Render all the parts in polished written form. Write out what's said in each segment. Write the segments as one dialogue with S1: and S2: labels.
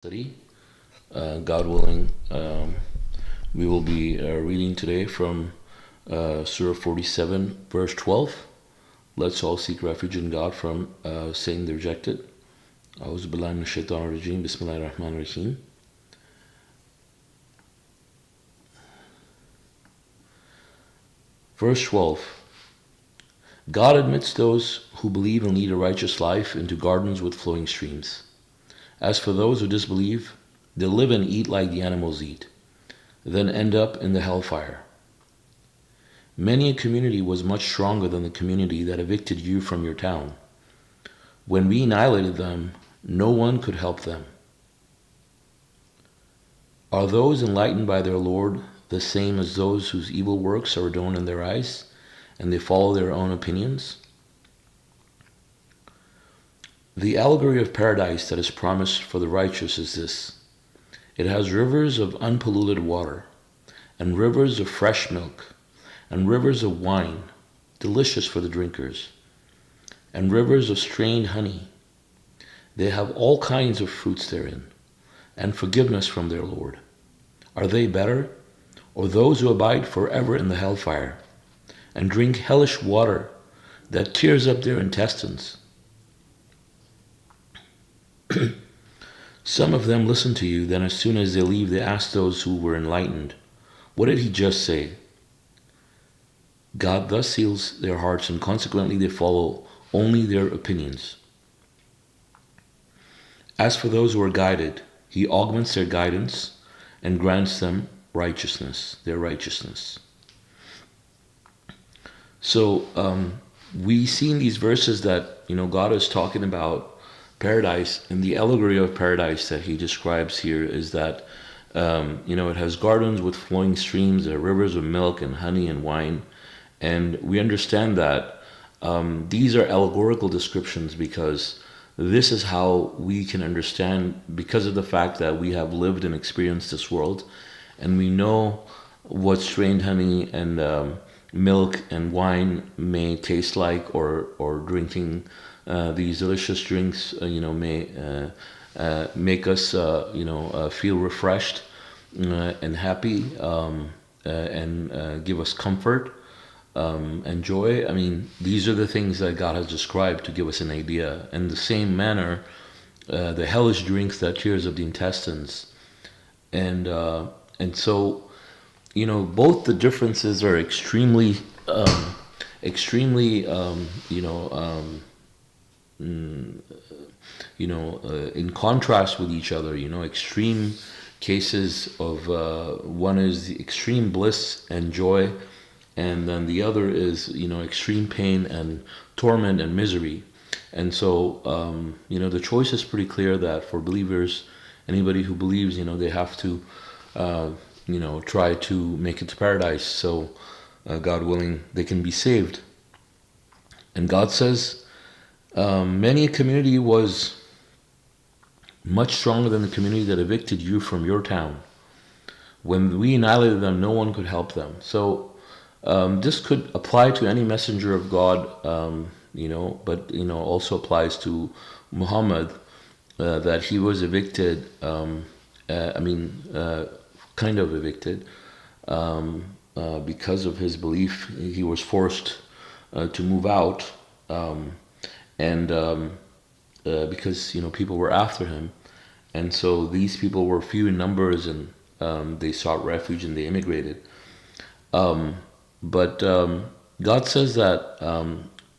S1: Study. God willing, we will be reading today from Surah 47, verse 12. Let's all seek refuge in God from Satan the rejected. A'udhu billahi minash shaitanir rajim. Bismillahir rahmanir rahim. Verse 12. God admits those who believe and lead a righteous life into gardens with flowing streams. As for those who disbelieve, they live and eat like the animals eat, then end up in the hellfire. Many a community was much stronger than the community that evicted you from your town. When we annihilated them, no one could help them. Are those enlightened by their Lord the same as those whose evil works are adorned in their eyes, and they follow their own opinions? The allegory of paradise that is promised for the righteous is this. It has rivers of unpolluted water, and rivers of fresh milk, and rivers of wine, delicious for the drinkers, and rivers of strained honey. They have all kinds of fruits therein, and forgiveness from their Lord. Are they better, or those who abide forever in the hellfire, and drink hellish water that tears up their intestines? Some of them listen to you, then as soon as they leave, they ask those who were enlightened, "What did he just say?" God thus seals their hearts, and consequently they follow only their opinions. As for those who are guided, he augments their guidance and grants them righteousness, their righteousness. So we see in these verses that God is talking about paradise, and the allegory of paradise that he describes here is that it has gardens with flowing streams, there are rivers of milk and honey and wine, and we understand that these are allegorical descriptions because this is how we can understand, because of the fact that we have lived and experienced this world, and we know what strained honey and milk and wine may taste like, or drinking these delicious drinks, may make us, feel refreshed and happy, and give us comfort and joy. I mean, these are the things that God has described to give us an idea. In the same manner, the hellish drinks that tears up the intestines, and so both the differences are extremely, in contrast with each other. Extreme cases of one is the extreme bliss and joy, and then the other is extreme pain and torment and misery. And so the choice is pretty clear that for believers, anybody who believes, they have to try to make it to paradise, so God willing they can be saved. And God says many a community was much stronger than the community that evicted you from your town. When we annihilated them, no one could help them. So this could apply to any messenger of God, but also applies to Muhammad, that he was evicted. Kind of evicted because of his belief. He was forced to move out, and because people were after him, and so these people were few in numbers, and they sought refuge and they immigrated. But God says that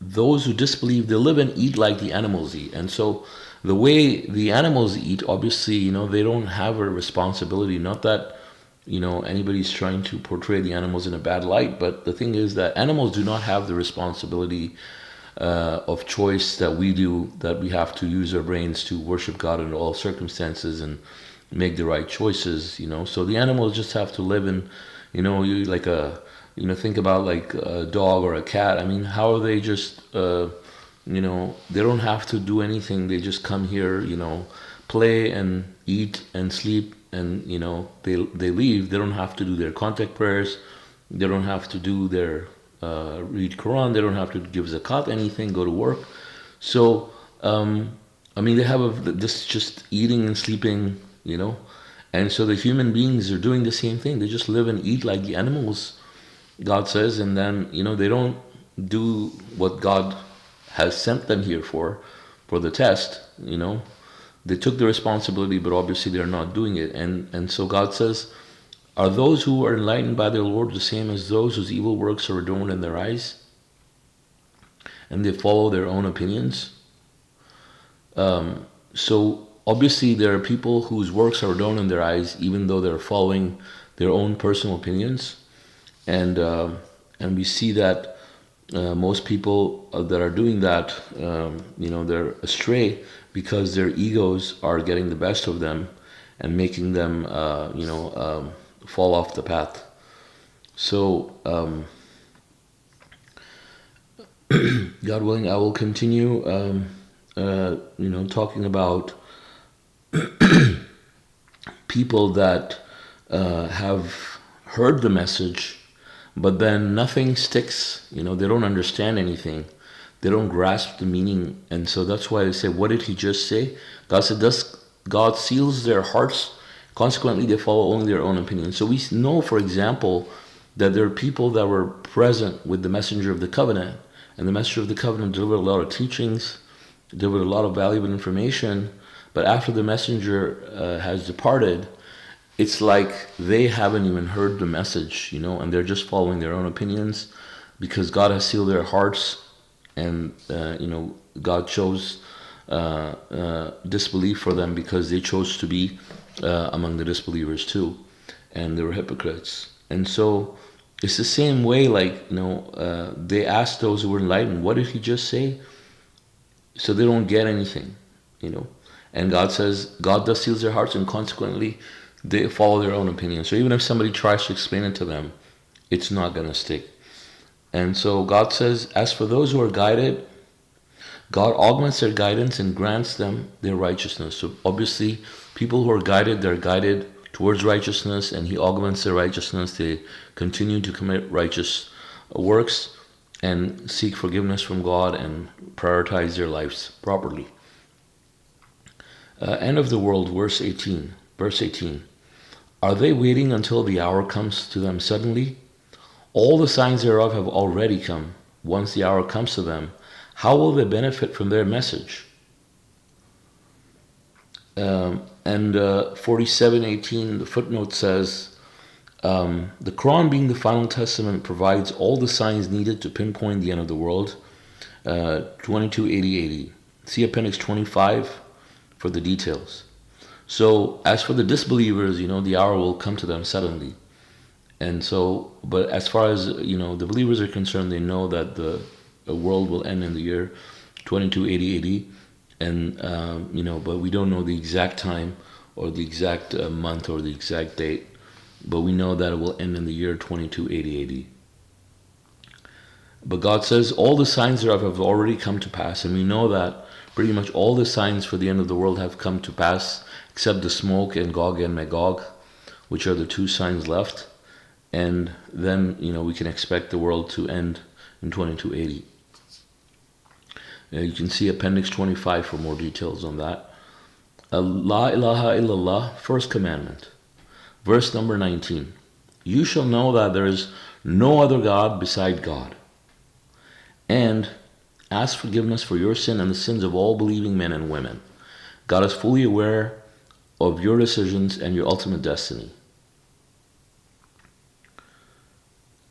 S1: those who disbelieve, they live and eat like the animals eat. And so the way the animals eat, obviously, they don't have a responsibility. Not that anybody's trying to portray the animals in a bad light, but the thing is that animals do not have the responsibility of choice that we do, that we have to use our brains to worship God in all circumstances and make the right choices. So the animals just have to live in, you like a, think about like a dog or a cat. I mean, how are they just, they don't have to do anything. They just come here, play and eat and sleep, and they leave. They don't have to do their contact prayers. They don't have to do their read Quran. They don't have to give zakat, anything, go to work. So they have this just eating and sleeping you know. And so the human beings are doing the same thing. They just live and eat like the animals, God says, and then, they don't do what God has sent them here for the test. They took the responsibility, but obviously they're not doing it. And so God says, are those who are enlightened by their Lord the same as those whose evil works are adorned in their eyes, and they follow their own opinions? So obviously there are people whose works are adorned in their eyes, even though they're following their own personal opinions. And we see that most people that are doing that, they're astray because their egos are getting the best of them and making them, fall off the path. So, God willing, I will continue, talking about people that have heard the message, but then nothing sticks. They don't understand anything. They don't grasp the meaning. And so that's why they say, what did he just say? God said, God seals their hearts. Consequently, they follow only their own opinion. So we know, for example, that there are people that were present with the messenger of the covenant. And the messenger of the covenant delivered a lot of teachings, delivered a lot of valuable information. But after the messenger has departed, it's like they haven't even heard the message, and they're just following their own opinions because God has sealed their hearts, and God chose disbelief for them because they chose to be among the disbelievers too, and they were hypocrites. And so it's the same way, they asked those who were enlightened, what did he just say? So they don't get anything, And God says, God does seals their hearts, and consequently, they follow their own opinion. So even if somebody tries to explain it to them, it's not going to stick. And so God says, as for those who are guided, God augments their guidance and grants them their righteousness. So obviously, people who are guided, they're guided towards righteousness, and he augments their righteousness. They continue to commit righteous works and seek forgiveness from God and prioritize their lives properly. End of the world, verse 18. Are they waiting until the hour comes to them suddenly? All the signs thereof have already come. Once the hour comes to them, how will they benefit from their message? And 47:18, the footnote says, the Quran, being the final testament, provides all the signs needed to pinpoint the end of the world. 2280. See Appendix 25 for the details. So as for the disbelievers, the hour will come to them suddenly. And so, but as far as, the believers are concerned, they know that the world will end in the year 2280 AD. And, but we don't know the exact time or the exact month or the exact date. But we know that it will end in the year 2280 AD. But God says all the signs thereof have already come to pass. And we know that pretty much all the signs for the end of the world have come to pass, except the smoke and Gog and Magog, which are the two signs left. And then, we can expect the world to end in 2280. You can see Appendix 25 for more details on that. La ilaha illallah, first commandment. Verse number 19. You shall know that there is no other God beside God. And ask forgiveness for your sin and the sins of all believing men and women. God is fully aware of your decisions and your ultimate destiny.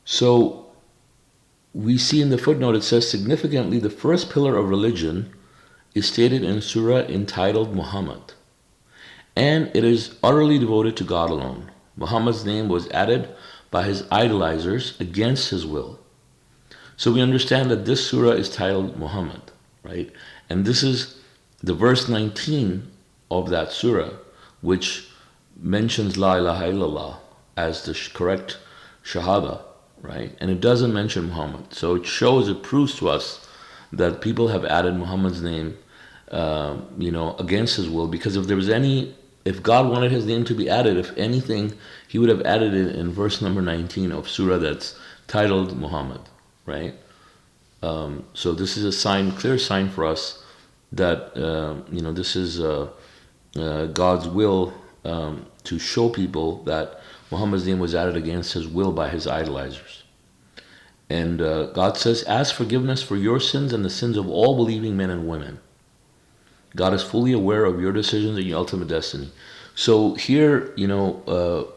S1: So we see in the footnote, it says, significantly, the first pillar of religion is stated in a surah entitled Muhammad, and it is utterly devoted to God alone. Muhammad's name was added by his idolizers against his will. So we understand that this surah is titled Muhammad, right? And this is the verse 19 of that surah, which mentions La ilaha illallah as the correct shahada, right? And it doesn't mention Muhammad. So it shows, it proves to us that people have added Muhammad's name, against his will. Because if God wanted his name to be added, if anything, he would have added it in verse number 19 of surah that's titled Muhammad, right? So this is a clear sign for us that, this is God's will to show people that Muhammad's name was added against his will by his idolizers. And God says, ask forgiveness for your sins and the sins of all believing men and women. God is fully aware of your decisions and your ultimate destiny. So here,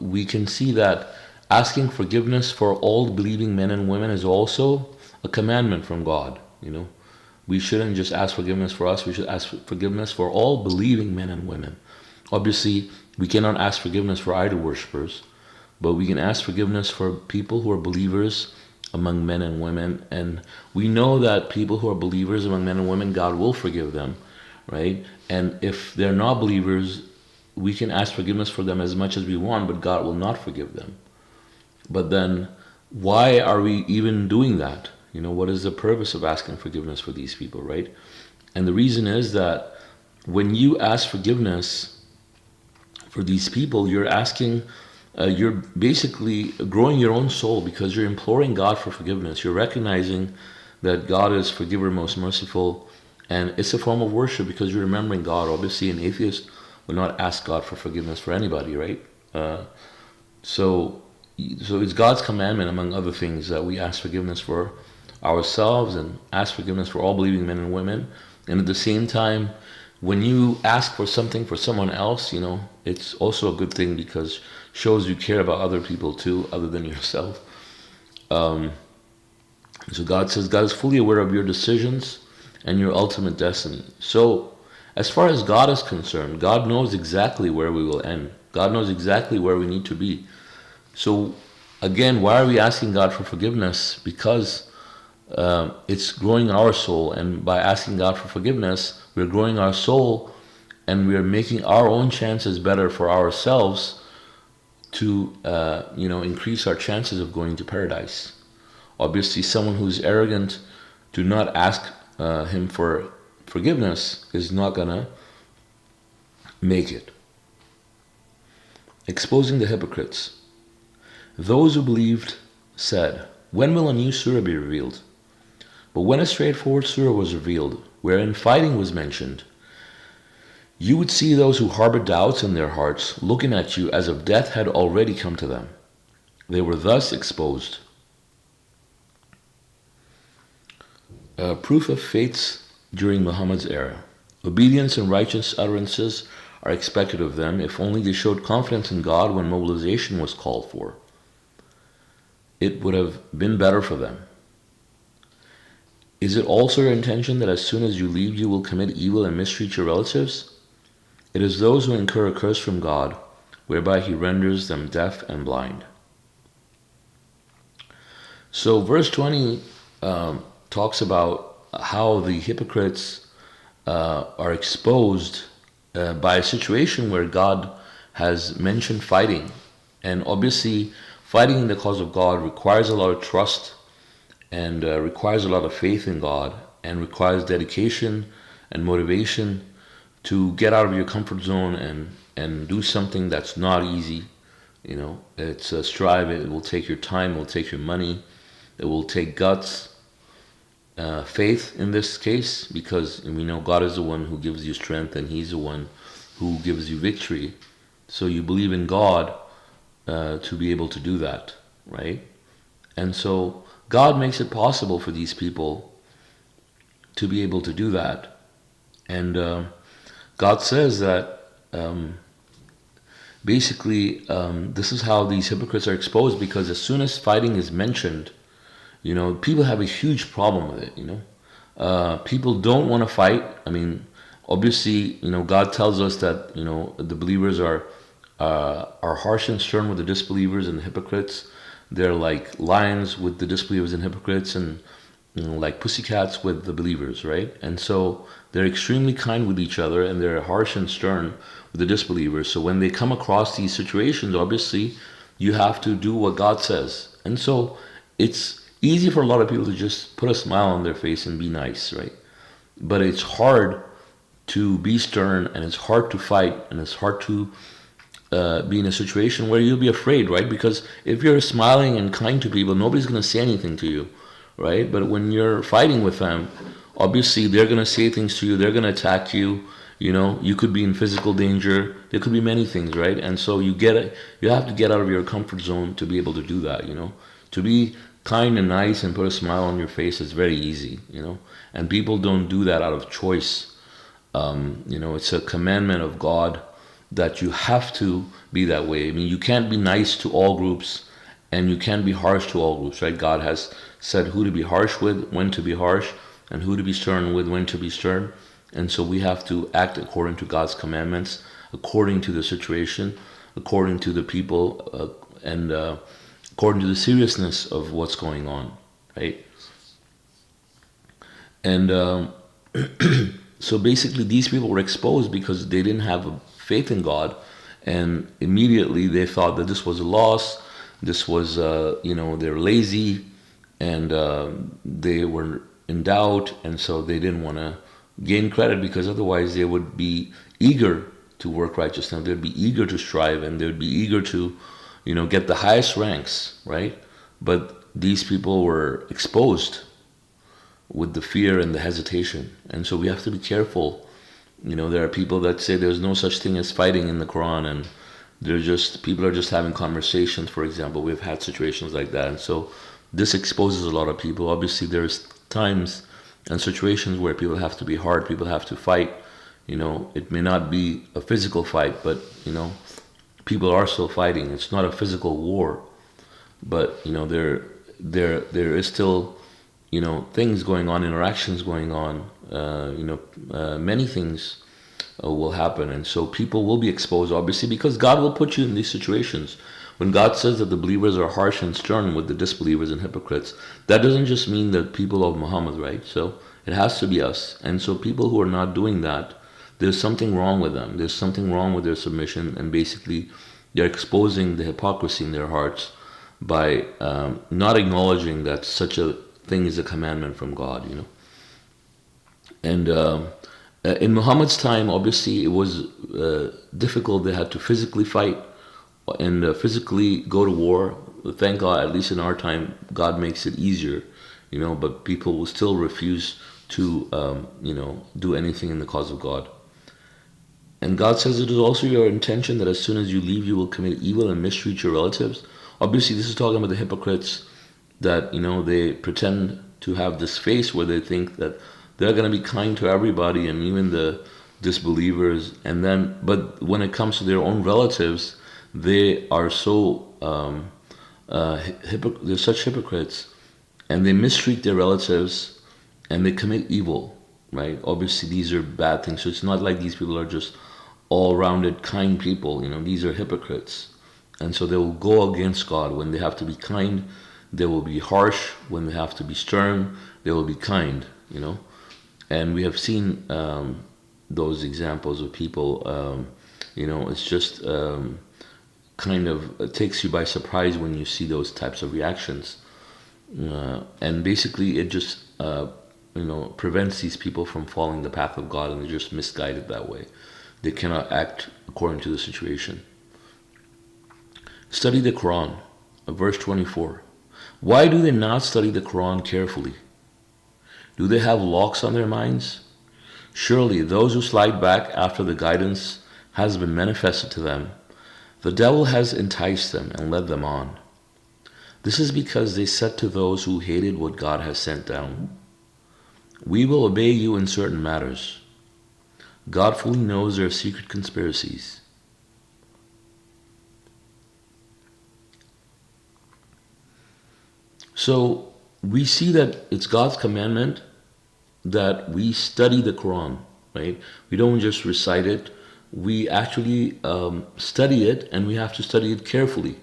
S1: we can see that asking forgiveness for all believing men and women is also a commandment from God. We shouldn't just ask forgiveness for us. We should ask forgiveness for all believing men and women. Obviously, we cannot ask forgiveness for idol worshippers, but we can ask forgiveness for people who are believers among men and women. And we know that people who are believers among men and women, God will forgive them, right? And if they're not believers, we can ask forgiveness for them as much as we want, but God will not forgive them. But then, why are we even doing that? What is the purpose of asking forgiveness for these people, right? And the reason is that when you ask forgiveness for these people, you're basically growing your own soul, because you're imploring God for forgiveness. You're recognizing that God is forgiver, most merciful, and it's a form of worship because you're remembering God. Obviously, an atheist would not ask God for forgiveness for anybody, right? So it's God's commandment, among other things, that we ask forgiveness for ourselves and ask forgiveness for all believing men and women. And at the same time, when you ask for something for someone else, it's also a good thing, because shows you care about other people too, other than yourself. So God says God is fully aware of your decisions and your ultimate destiny. So as far as God is concerned, God knows exactly where we will end. God knows exactly where we need to be. So again, why are we asking God for forgiveness? Because it's growing our soul, and by asking God for forgiveness, we're growing our soul, and we're making our own chances better for ourselves to increase our chances of going to paradise. Obviously, someone who's arrogant, do not ask him for forgiveness, is not gonna make it. Exposing the hypocrites. Those who believed said, when will a new surah be revealed? But when a straightforward surah was revealed, wherein fighting was mentioned, you would see those who harbored doubts in their hearts looking at you as if death had already come to them. They were thus exposed. Proof of faiths during Muhammad's era. Obedience and righteous utterances are expected of them, if only they showed confidence in God when mobilization was called for. It would have been better for them. Is it also your intention that as soon as you leave you will commit evil and mistreat your relatives? It is those who incur a curse from God, whereby he renders them deaf and blind. So verse 20 talks about how the hypocrites are exposed by a situation where God has mentioned fighting. And obviously, fighting in the cause of God requires a lot of trust, and requires a lot of faith in God, and requires dedication and motivation to get out of your comfort zone and do something that's not easy. It's a strive. It will take your time, it will take your money, it will take guts, faith in this case, because we know God is the one who gives you strength, and he's the one who gives you victory. So you believe in God to be able to do that, right? And so God makes it possible for these people to be able to do that. And God says that basically this is how these hypocrites are exposed, because as soon as fighting is mentioned, people have a huge problem with it. People don't want to fight. I mean, obviously, God tells us that the believers are harsh and stern with the disbelievers and the hypocrites. They're like lions with the disbelievers and hypocrites, and like pussycats with the believers, right? And so they're extremely kind with each other, and they're harsh and stern with the disbelievers. So when they come across these situations, obviously, you have to do what God says. And so it's easy for a lot of people to just put a smile on their face and be nice, right? But it's hard to be stern, and it's hard to fight, and it's hard to be in a situation where you'll be afraid, right? Because if you're smiling and kind to people, nobody's going to say anything to you, right? But when you're fighting with them, obviously they're going to say things to you, they're going to attack you, You could be in physical danger. There could be many things, right? And so you have to get out of your comfort zone to be able to do that. To be kind and nice and put a smile on your face is very easy. And people don't do that out of choice. It's a commandment of God that you have to be that way. I mean, you can't be nice to all groups and you can't be harsh to all groups, right? God has said who to be harsh with, when to be harsh, and who to be stern with, when to be stern. And so we have to act according to God's commandments, according to the situation, according to the people, and according to the seriousness of what's going on, right? And so basically, these people were exposed because they didn't have a faith in God, and immediately they thought that this was a loss. This was, they're lazy, and they were in doubt, and so they didn't want to gain credit because otherwise they would be eager to work righteousness. They'd be eager to strive, and they'd be eager to, get the highest ranks, right? But these people were exposed with the fear and the hesitation. And so we have to be careful. There are people that say there's no such thing as fighting in the Quran, and people are just having conversations, for example. We've had situations like that. And so this exposes a lot of people. Obviously, there's times and situations where people have to be hard, people have to fight. It may not be a physical fight, but, people are still fighting. It's not a physical war, but, there is still things going on, interactions going on, many things will happen. And so people will be exposed, obviously, because God will put you in these situations. When God says that the believers are harsh and stern with the disbelievers and hypocrites, that doesn't just mean the people of Muhammad, right? So it has to be us. And so people who are not doing that, there's something wrong with them. There's something wrong with their submission, and basically they're exposing the hypocrisy in their hearts by not acknowledging that such a thing is a commandment from God. And in Muhammad's time, obviously, it was difficult. They had to physically fight and physically go to war. Thank God, at least in our time, God makes it easier, but people will still refuse to, do anything in the cause of God. And God says it is also your intention that as soon as you leave, you will commit evil and mistreat your relatives. Obviously, this is talking about the hypocrites that, they pretend to have this face where they think that they're going to be kind to everybody and even the disbelievers. But when it comes to their own relatives, they are so, they're such hypocrites, and they mistreat their relatives and they commit evil, right? Obviously, these are bad things. So it's not like these people are just all-rounded kind people. These are hypocrites. And so they will go against God when they have to be kind. They will be harsh when they have to be stern. They will be kind, And we have seen those examples of people. It's just it takes you by surprise when you see those types of reactions. And basically it just, prevents these people from following the path of God, and they're just misguided that way. They cannot act according to the situation. Study the Quran, verse 24. Why do they not study the Quran carefully? Do they have locks on their minds? Surely those who slide back after the guidance has been manifested to them, the devil has enticed them and led them on. This is because they said to those who hated what God has sent down, "We will obey you in certain matters." God fully knows their secret conspiracies. So we see that it's God's commandment that we study the Quran, right? We don't just recite it. We actually study it, and we have to study it carefully.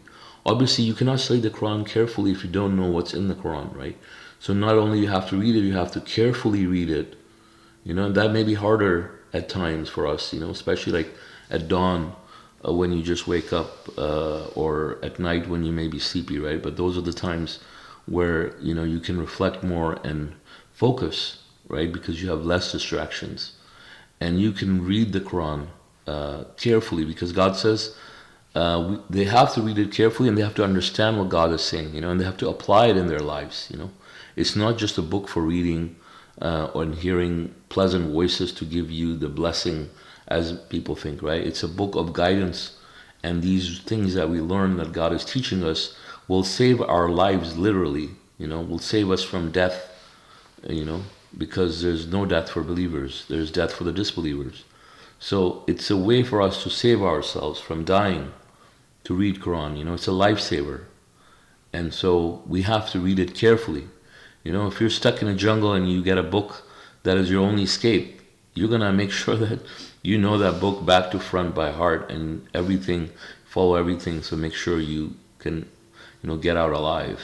S1: Obviously, you cannot study the Quran carefully if you don't know what's in the Quran, right? So not only you have to read it, you have to carefully read it. That may be harder at times for us, especially like at dawn when you just wake up, or at night when you may be sleepy, right? But those are the times where, you can reflect more and focus, right? Because you have less distractions. And you can read the Quran carefully, because God says they have to read it carefully, and they have to understand what God is saying, and they have to apply it in their lives. It's not just a book for reading or hearing pleasant voices to give you the blessing as people think, right? It's a book of guidance, and these things that we learn that God is teaching us will save our lives literally, will save us from death, you know, because there's no death for believers, there's death for the disbelievers. So it's a way for us to save ourselves from dying to read Quran. It's a lifesaver. And so we have to read it carefully. If you're stuck in a jungle and you get a book that is your only escape, you're going to make sure that you know that book back to front by heart and everything, follow everything. So make sure you can, get out alive,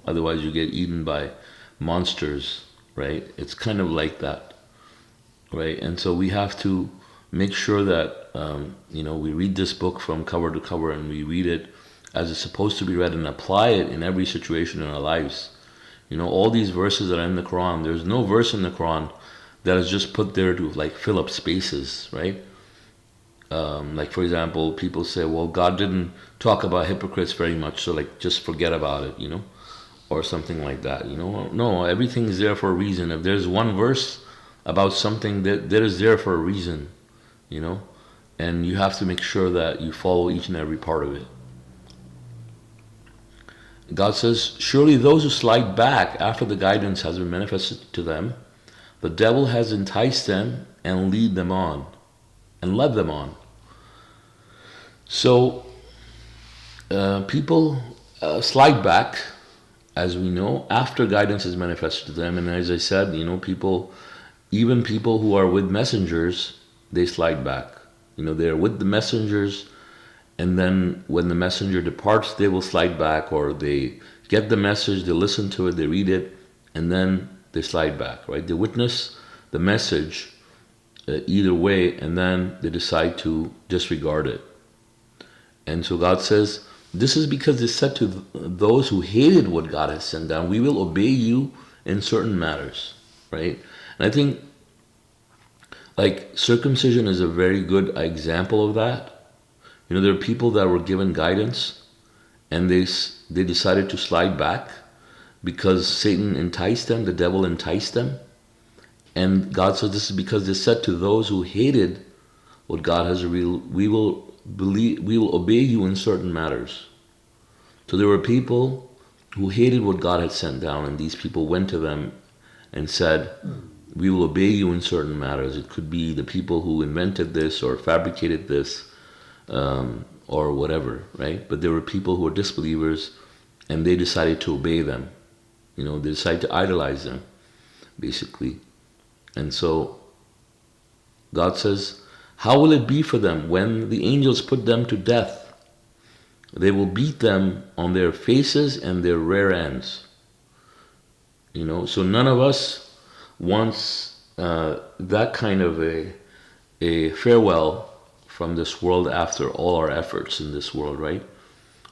S1: otherwise you get eaten by monsters, right? It's kind of like that, right? And so we have to make sure that, we read this book from cover to cover, and we read it as it's supposed to be read and apply it in every situation in our lives. All these verses that are in the Quran, there's no verse in the Quran that is just put there to like fill up spaces, right? Like for example, people say, well, God didn't talk about hypocrites very much, so like just forget about it, or something like that. No, everything is there for a reason. If there's one verse about something, that is there for a reason, and you have to make sure that you follow each and every part of it. God says, surely those who slide back after the guidance has been manifested to them, the devil has enticed them and led them on. So people slide back, as we know, after guidance is manifested to them. And as I said, even people who are with messengers, they slide back. They're with the messengers, and then when the messenger departs, they will slide back, or they get the message, they listen to it, they read it, and then they slide back, right? They witness the message either way, and then they decide to disregard it. And so God says, this is because they said to those who hated what God has sent down, we will obey you in certain matters, right? And I think like circumcision is a very good example of that. There are people that were given guidance and they decided to slide back because Satan enticed them, the devil enticed them. And God says this is because they said to those who hated what God has revealed, we will obey you in certain matters. So there were people who hated what God had sent down, and these people went to them and said, we will obey you in certain matters. It could be the people who invented this or fabricated this, or whatever, right? But there were people who were disbelievers, and they decided to obey them. They decided to idolize them, basically. And so God says, how will it be for them when the angels put them to death? They will beat them on their faces and their rear ends. So none of us wants that kind of a farewell from this world after all our efforts in this world, right?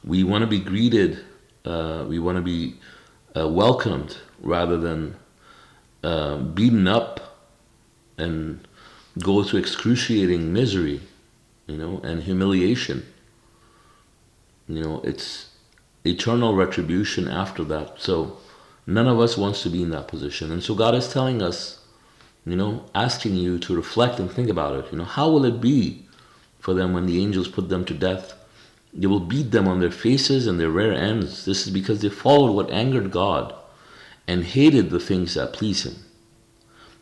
S1: We want to be greeted, we want to be welcomed rather than beaten up and go through excruciating misery, and humiliation. It's eternal retribution after that. So none of us wants to be in that position. And so God is telling us, asking you to reflect and think about it. How will it be for them when the angels put them to death? They will beat them on their faces and their rear ends. This is because they followed what angered God and hated the things that please Him.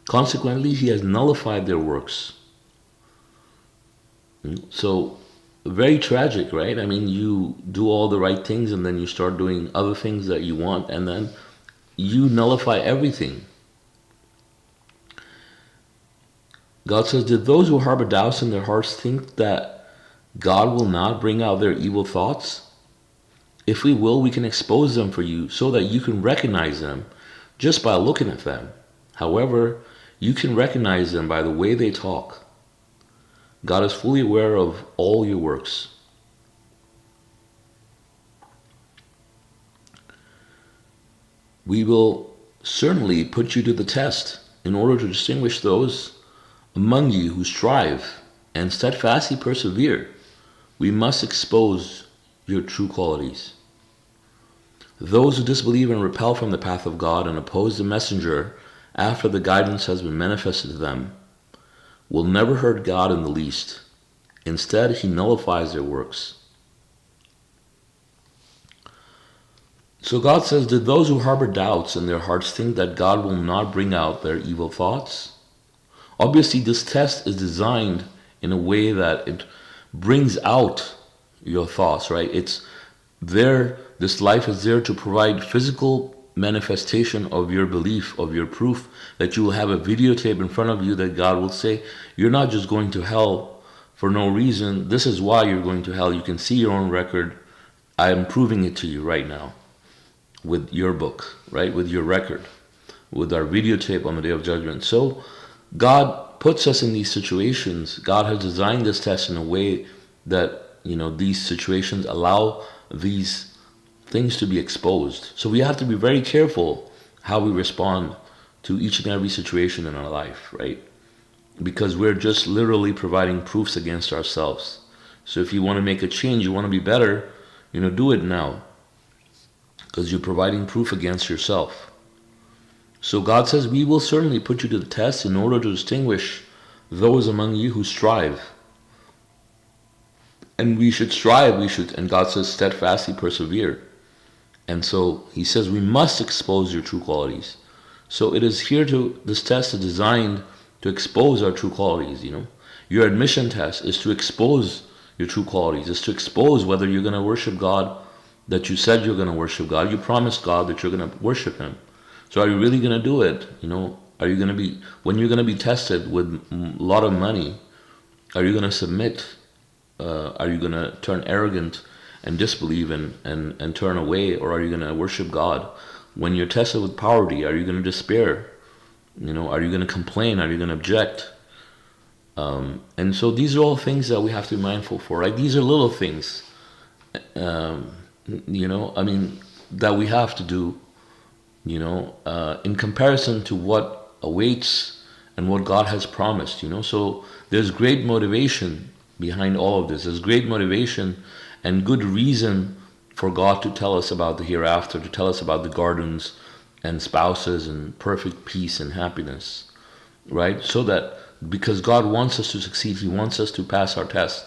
S1: Consequently, He has nullified their works. So, very tragic, right? I mean, you do all the right things and then you start doing other things that you want, and then you nullify everything. God says, did those who harbor doubts in their hearts think that God will not bring out their evil thoughts? If we will, we can expose them for you so that you can recognize them just by looking at them. However, you can recognize them by the way they talk. God is fully aware of all your works. We will certainly put you to the test in order to distinguish those among you who strive and steadfastly persevere. We must expose your true qualities. Those who disbelieve and repel from the path of God and oppose the messenger after the guidance has been manifested to them will never hurt God in the least. Instead, he nullifies their works. So God says, did those who harbor doubts in their hearts think that God will not bring out their evil thoughts? Obviously, this test is designed in a way that it brings out your thoughts, right? It's there, this life is there to provide physical manifestation of your belief, of your proof, that you will have a videotape in front of you that God will say, you're not just going to hell for no reason. This is why you're going to hell. You can see your own record. I am proving it to you right now with your book, right? With your record, with our videotape on the day of judgment. So God puts us in these situations. God has designed this test in a way that, these situations allow these things to be exposed. So we have to be very careful how we respond to each and every situation in our life, right? Because we're just literally providing proofs against ourselves. So if you want to make a change, you want to be better, do it now. Because you're providing proof against yourself. So God says, we will certainly put you to the test in order to distinguish those among you who strive. And we should strive, and God says, steadfastly persevere. And so he says, we must expose your true qualities. So it is this test is designed to expose our true qualities, Your admission test is to expose your true qualities, is to expose whether you're going to worship God, that you said you're going to worship God. You promised God that you're going to worship him. So are you really going to do it? Are you going to be, when you're going to be tested with a lot of money, are you going to submit? Are you going to turn arrogant and disbelieve and turn away? Or are you going to worship God? When you're tested with poverty, are you going to despair? Are you going to complain? Are you going to object? And so these are all things that we have to be mindful for, right? These are little things, that we have to do, in comparison to what awaits and what God has promised, So there's great motivation behind all of this. There's great motivation and good reason for God to tell us about the hereafter, to tell us about the gardens and spouses and perfect peace and happiness, right? So that, because God wants us to succeed, he wants us to pass our test,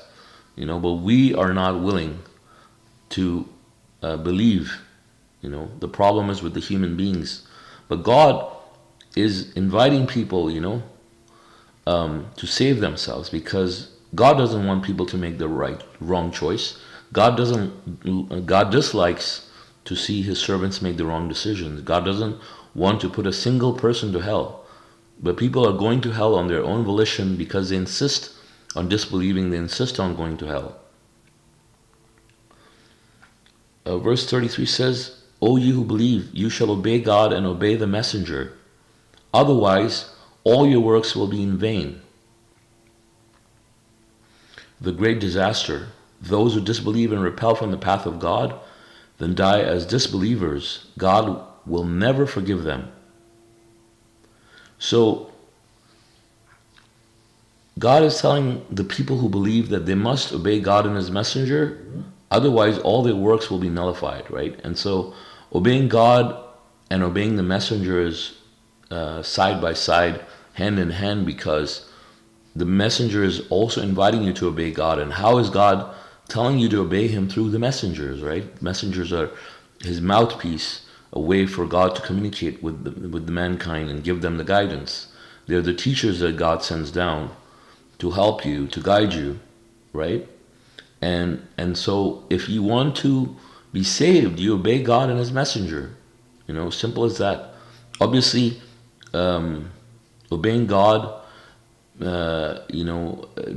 S1: but we are not willing to believe. The problem is with the human beings. But God is inviting people, to save themselves, because God doesn't want people to make the wrong choice. God dislikes to see his servants make the wrong decisions. God doesn't want to put a single person to hell. But people are going to hell on their own volition because they insist on disbelieving. They insist on going to hell. Verse 33 says, O you who believe, you shall obey God and obey the messenger. Otherwise, all your works will be in vain. The great disaster, those who disbelieve and repel from the path of God, then die as disbelievers. God will never forgive them. So, God is telling the people who believe that they must obey God and his messenger, otherwise all their works will be nullified, right? And so, obeying God and obeying the messenger is side by side, hand in hand, because the messenger is also inviting you to obey God. And how is God telling you to obey him? Through the messengers, right? Messengers are his mouthpiece, a way for God to communicate with the mankind and give them the guidance. They're the teachers that God sends down to help you, to guide you, right? And so if you want to be saved, you obey God and his messenger. Simple as that. Obviously, obeying God,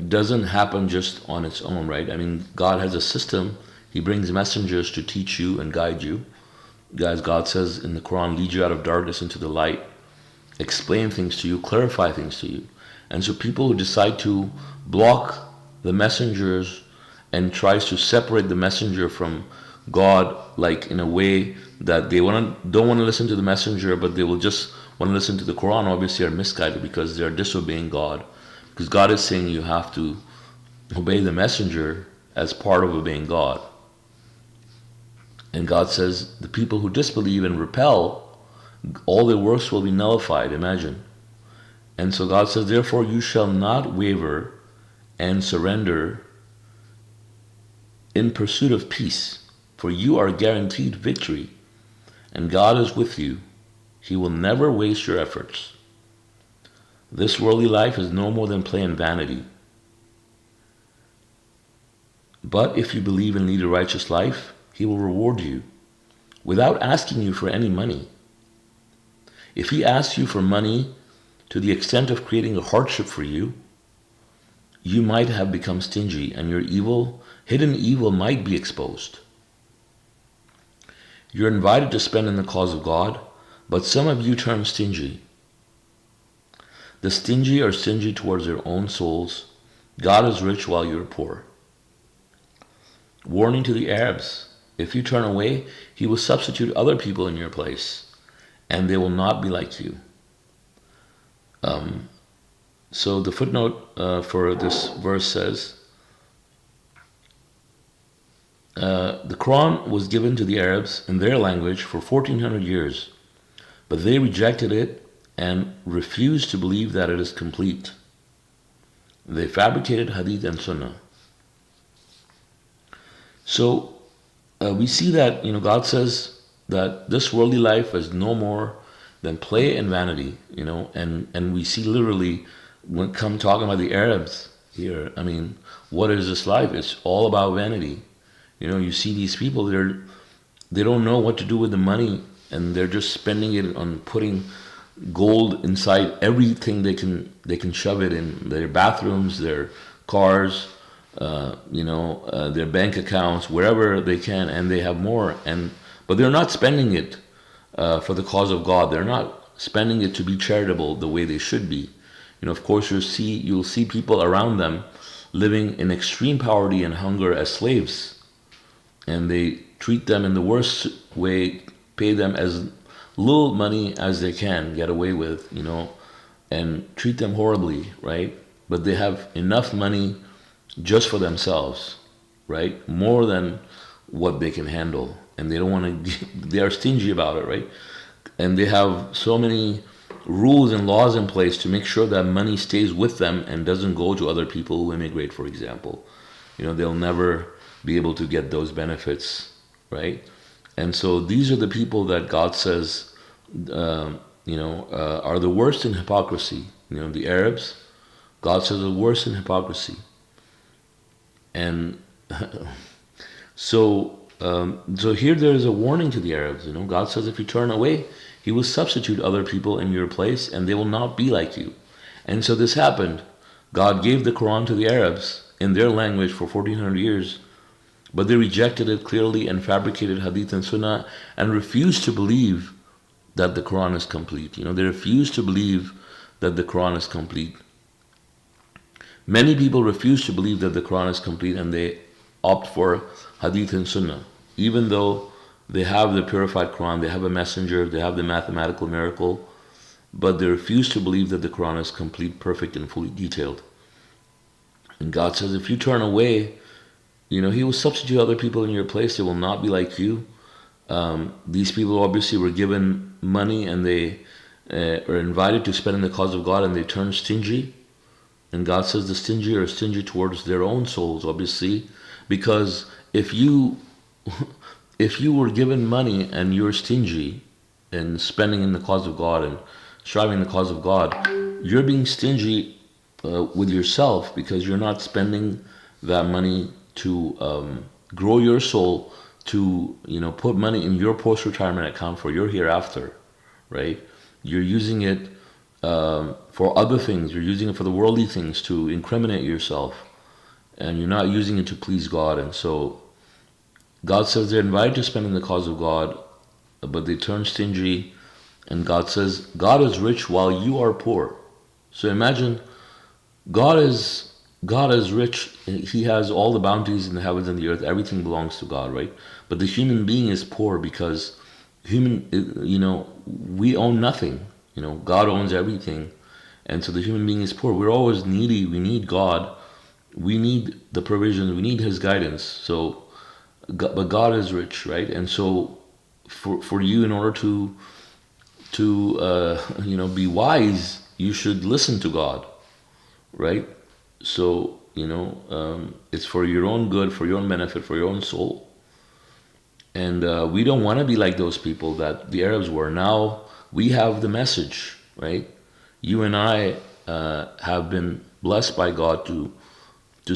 S1: doesn't happen just on its own, right? I mean, God has a system. He brings messengers to teach you and guide you. As God says in the Quran, lead you out of darkness into the light, explain things to you, clarify things to you. And so people who decide to block the messengers and tries to separate the messenger from God, like in a way that they don't want to listen to the messenger, but they will just want to listen to the Quran, obviously are misguided because they are disobeying God. Because God is saying you have to obey the messenger as part of obeying God. And God says the people who disbelieve and repel, all their works will be nullified, imagine. And so God says, therefore you shall not waver and surrender in pursuit of peace, for you are guaranteed victory, and God is with you. He will never waste your efforts. This worldly life is no more than play and vanity. But if you believe and lead a righteous life, He will reward you without asking you for any money. If He asks you for money to the extent of creating a hardship for you, you might have become stingy and your hidden evil might be exposed. You're invited to spend in the cause of God, but some of you turn stingy. The stingy are stingy towards their own souls. God is rich while you're poor. Warning to the Arabs: if you turn away, He will substitute other people in your place, and they will not be like you. So the footnote for this verse says, the Quran was given to the Arabs in their language for 1400 years, but they rejected it and refused to believe that it is complete. They fabricated hadith and sunnah. So we see that God says that this worldly life is no more than play and vanity, and we see literally when come talking about the Arabs here. I mean, what is this life? It's all about vanity. You see these people, they don't know what to do with the money, and they're just spending it on putting gold inside everything they can shove it in their bathrooms, their cars, their bank accounts, wherever they can, and they have more. But they're not spending it for the cause of God. They're not spending it to be charitable the way they should be. Of course, you'll see people around them living in extreme poverty and hunger as slaves, and they treat them in the worst way, pay them as little money as they can get away with, and treat them horribly, right? But they have enough money just for themselves, right? More than what they can handle, and they don't want to. They are stingy about it, right? And they have so many rules and laws in place to make sure that money stays with them and doesn't go to other people who immigrate, for example. They'll never be able to get those benefits, right? And so these are the people that God says, are the worst in hypocrisy. The Arabs, God says, are the worst in hypocrisy. And so here there is a warning to the Arabs. God says, if you turn away, He will substitute other people in your place, and they will not be like you. And so this happened. God gave the Quran to the Arabs in their language for 1400 years, but they rejected it clearly and fabricated hadith and sunnah and refused to believe that the Quran is complete. They refused to believe that the Quran is complete. Many people refuse to believe that the Quran is complete, and they opt for hadith and sunnah, even though they have the purified Quran, they have a messenger, they have the mathematical miracle, but they refuse to believe that the Quran is complete, perfect, and fully detailed. And God says, if you turn away, He will substitute other people in your place. They will not be like you. These people obviously were given money, and they are invited to spend in the cause of God, and they turn stingy. And God says the stingy are stingy towards their own souls, obviously, because if you were given money and you're stingy and spending in the cause of God and striving in the cause of God, you're being stingy with yourself, because you're not spending that money to grow your soul, to put money in your post-retirement account for your hereafter, right? You're using it for other things. You're using it for the worldly things, to incriminate yourself, and you're not using it to please God. And so God says they're invited to spend in the cause of God, but they turn stingy. And God says God is rich while you are poor. So imagine, God is rich. He has all the bounties in the heavens and the earth. Everything belongs to God, right? But the human being is poor because we own nothing. God owns everything. And so the human being is poor. We're always needy. We need God. We need the provision. We need His guidance. So, but God is rich, right? And so for you, in order to be wise you should listen to God, right? So, it's for your own good, for your own benefit, for your own soul. And we don't want to be like those people that the Arabs were. Now we have the message, right? You and I have been blessed by God to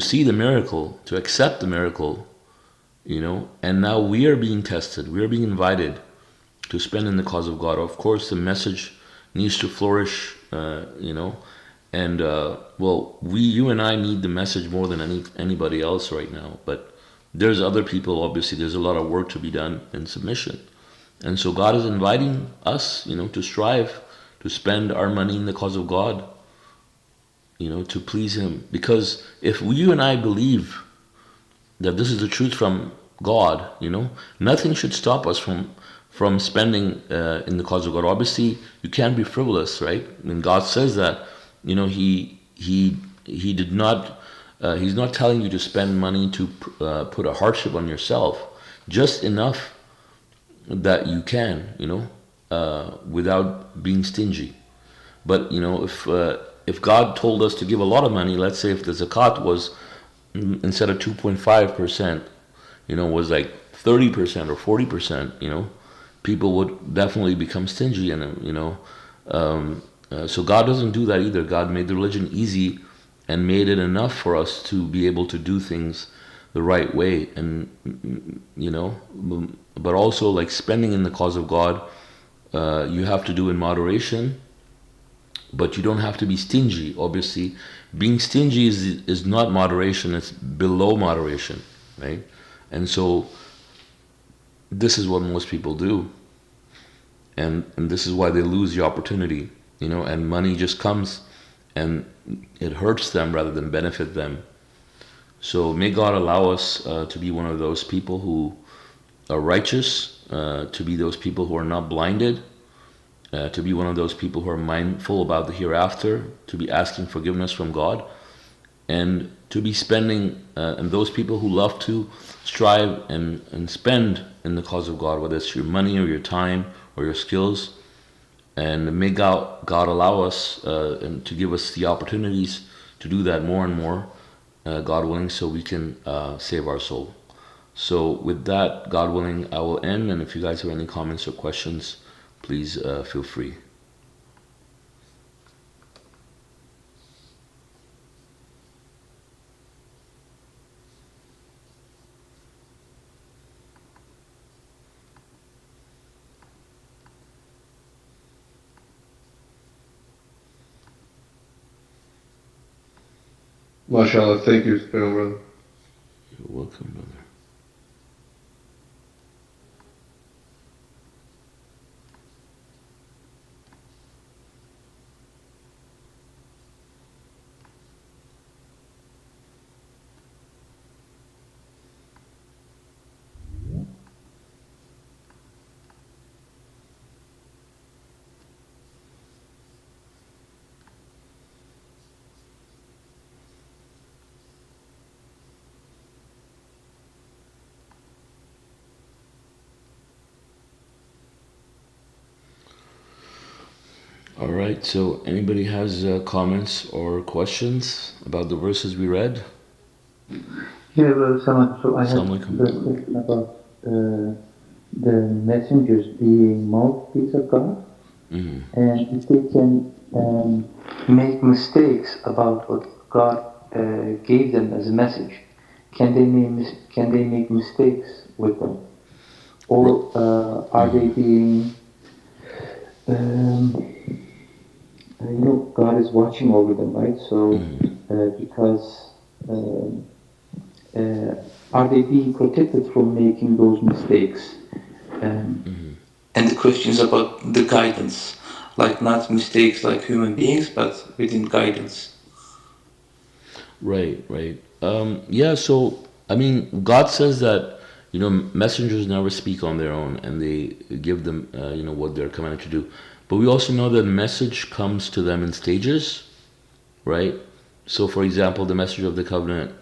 S1: see the miracle, to accept the miracle, and now we are being tested. We are being invited to spend in the cause of God. Of course, the message needs to flourish, and you and I need the message more than anybody else right now. But there's other people. Obviously, there's a lot of work to be done in submission, and so God is inviting us, to strive to spend our money in the cause of God, to please Him. Because if you and I believe that this is the truth from God, nothing should stop us from spending in the cause of God. Obviously, you can't be frivolous, right? And God says that, He did not. He's not telling you to spend money to put a hardship on yourself, just enough that you can, without being stingy. But if God told us to give a lot of money, let's say if the zakat was instead of 2.5%, was like 30% or 40%, people would definitely become stingy, and so God doesn't do that either. God made the religion easy and made it enough for us to be able to do things the right way, and but also like spending in the cause of God, you have to do in moderation, but you don't have to be stingy. Obviously, being stingy is not moderation; it's below moderation, right? And so this is what most people do, and this is why they lose the opportunity, and money just comes and it hurts them rather than benefit them. So may God allow us to be one of those people who are righteous, to be those people who are not blinded, to be one of those people who are mindful about the hereafter, to be asking forgiveness from God, and to be spending, and those people who love to strive and spend in the cause of God, whether it's your money or your time or your skills. And may God allow us and to give us the opportunities to do that more and more, God willing, so we can save our soul. So with that, God willing, I will end. And if you guys have any comments or questions, please feel free.
S2: MashaAllah, thank you, brother.
S1: You're welcome, brother. All right, so anybody has comments or questions about the verses we read?
S3: Yeah, brother Saman, so I have
S1: Assalamu alaikum.
S3: the question about the messengers being mouthpiece of God, and if they can make mistakes about what God gave them as a message, can they make mistakes with them, or are they being God is watching over them, right? So because are they being protected from making those mistakes? And the question is about the guidance, like not mistakes like human beings, but within guidance.
S1: Right. Yeah, so, I mean, God says that, messengers never speak on their own, and they give them, what they're commanded to do. But we also know that message comes to them in stages, right? So, for example, the message of the covenant,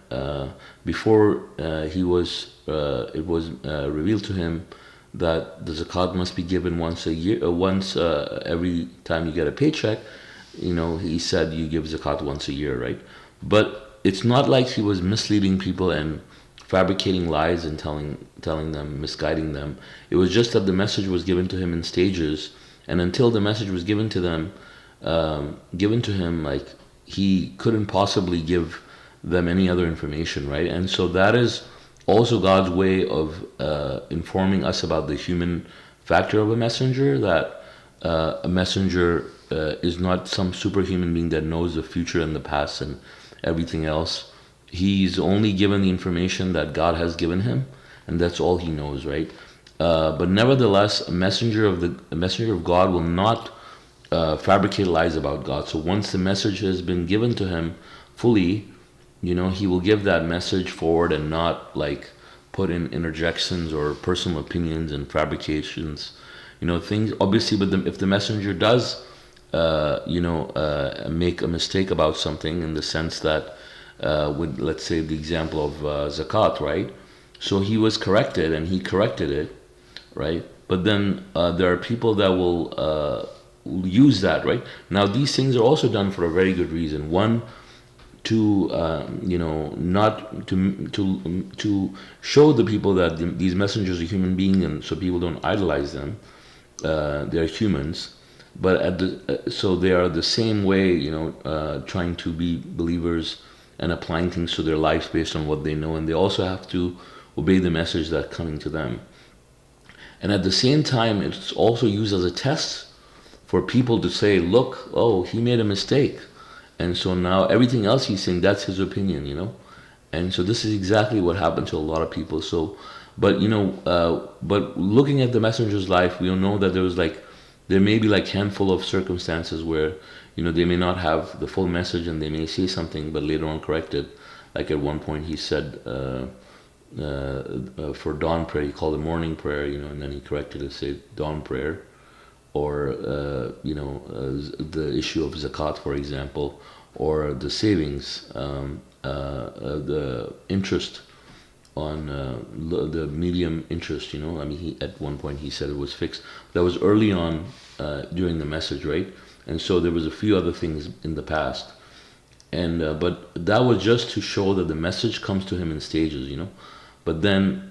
S1: before it was revealed to him that the zakat must be given once a year, once every time you get a paycheck. he said you give zakat once a year, right? But it's not like he was misleading people and fabricating lies and telling them, misguiding them. It was just that the message was given to him in stages, and until the message was given to him, like, he couldn't possibly give them any other information, right? And so that is also God's way of informing us about the human factor of a messenger, that a messenger is not some superhuman being that knows the future and the past and everything else. He's only given the information that God has given him, and that's all he knows, right? But nevertheless, a messenger of God will not fabricate lies about God. So once the message has been given to him fully, he will give that message forward and not like put in interjections or personal opinions and fabrications, things. Obviously, but if the messenger does, make a mistake about something, in the sense that, with, let's say, the example of zakat, right? So he was corrected and he corrected it, right? But then there are people that will use that, right? Now these things are also done for a very good reason. One, to not to show the people that these messengers are human beings, and so people don't idolize them. They're humans, but so they are the same way, trying to be believers and applying things to their lives based on what they know, and they also have to obey the message that's coming to them. And at the same time, it's also used as a test for people to say, look, oh, he made a mistake. And so now everything else he's saying, that's his opinion. And so this is exactly what happened to a lot of people. So, but looking at the messenger's life, we know that there may be like handful of circumstances where, they may not have the full message and they may say something, but later on correct it. Like at one point he said, for dawn prayer, he called it morning prayer, and then he corrected it to say dawn prayer. Or the issue of zakat, for example, or the savings, the interest on the medium interest. At one point he said it was fixed. That was early on during the message, right? And so there was a few other things in the past, and but that was just to show that the message comes to him in stages, But then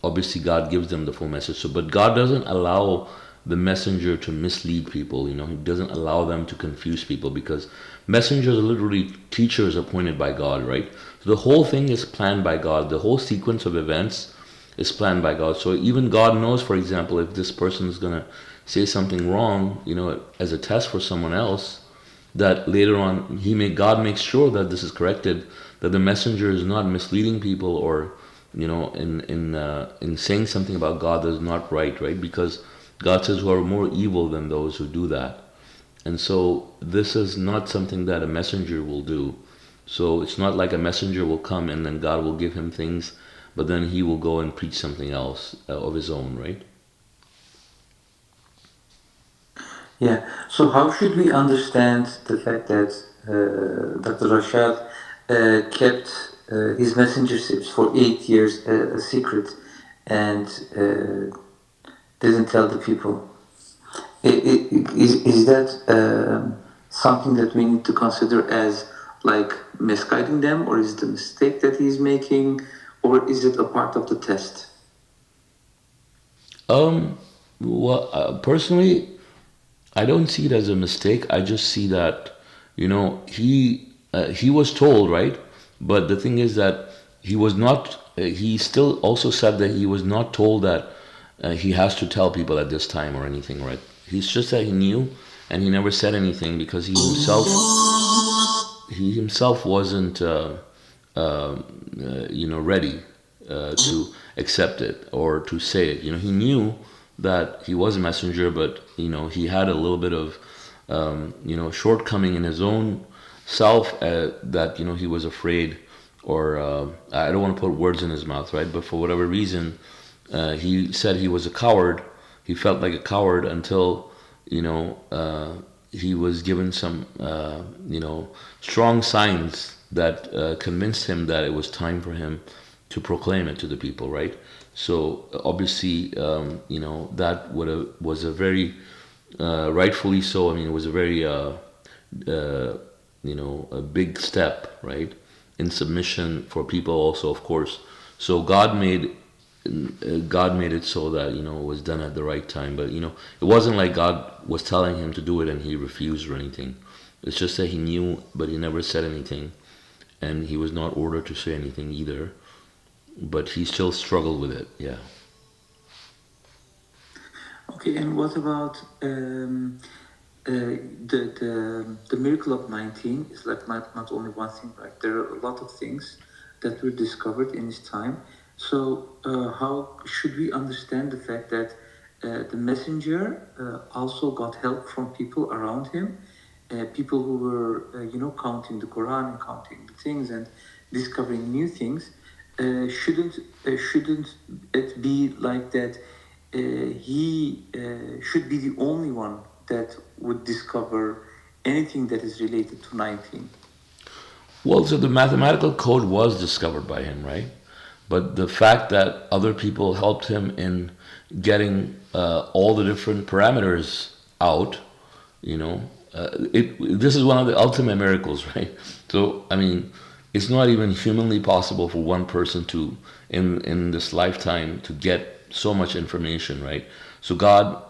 S1: obviously God gives them the full message. So, but God doesn't allow the messenger to mislead people. He doesn't allow them to confuse people, because messengers are literally teachers appointed by God, right? So the whole thing is planned by God. The whole sequence of events is planned by God. So even God knows, for example, if this person is going to say something wrong, as a test for someone else, that later on God makes sure that this is corrected, that the messenger is not misleading people, or in saying something about God that is not right? Because God says, who are more evil than those who do that. And so this is not something that a messenger will do. So it's not like a messenger will come and then God will give him things, but then he will go and preach something else of his own, right?
S3: Yeah. So how should we understand the fact that Dr. Rashad kept his mentorships for 8 years a secret and didn't tell the people? Is that something that we need to consider as like misguiding them, or is it a mistake that he's making, or is it a part of the test?
S1: Well, personally, I don't see it as a mistake. I just see that, he was told, right? But the thing is that he was not. He still also said that he was not told that he has to tell people at this time or anything, right? He's just that he knew, and he never said anything because he himself wasn't ready to accept it or to say it. He knew that he was a messenger, but he had a little bit of shortcoming in his own self, that he was afraid, or I don't want to put words in his mouth, right? But for whatever reason, he said he was a coward. He felt like a coward until he was given some strong signs that convinced him that it was time for him to proclaim it to the people, right? So obviously, that was a very rightfully so. I mean, it was a very a big step, right, in submission for people also, of course. So God made it so that it was done at the right time. But it wasn't like God was telling him to do it and he refused or anything. It's just that he knew, but he never said anything, and he was not ordered to say anything either. But he still struggled with it. Yeah.
S3: Okay, and what about the miracle of 19 is like not only one thing, right? There are a lot of things that were discovered in his time. So how should we understand the fact that the messenger also got help from people around him, people who were counting the Quran and counting the things and discovering new things? Shouldn't it be like that? He should be the only one that would discover anything that is related to 19.
S1: Well, so the mathematical code was discovered by him, right? But the fact that other people helped him in getting all the different parameters out, this is one of the ultimate miracles, right? So, I mean, it's not even humanly possible for one person to, in this lifetime, to get so much information, right? So God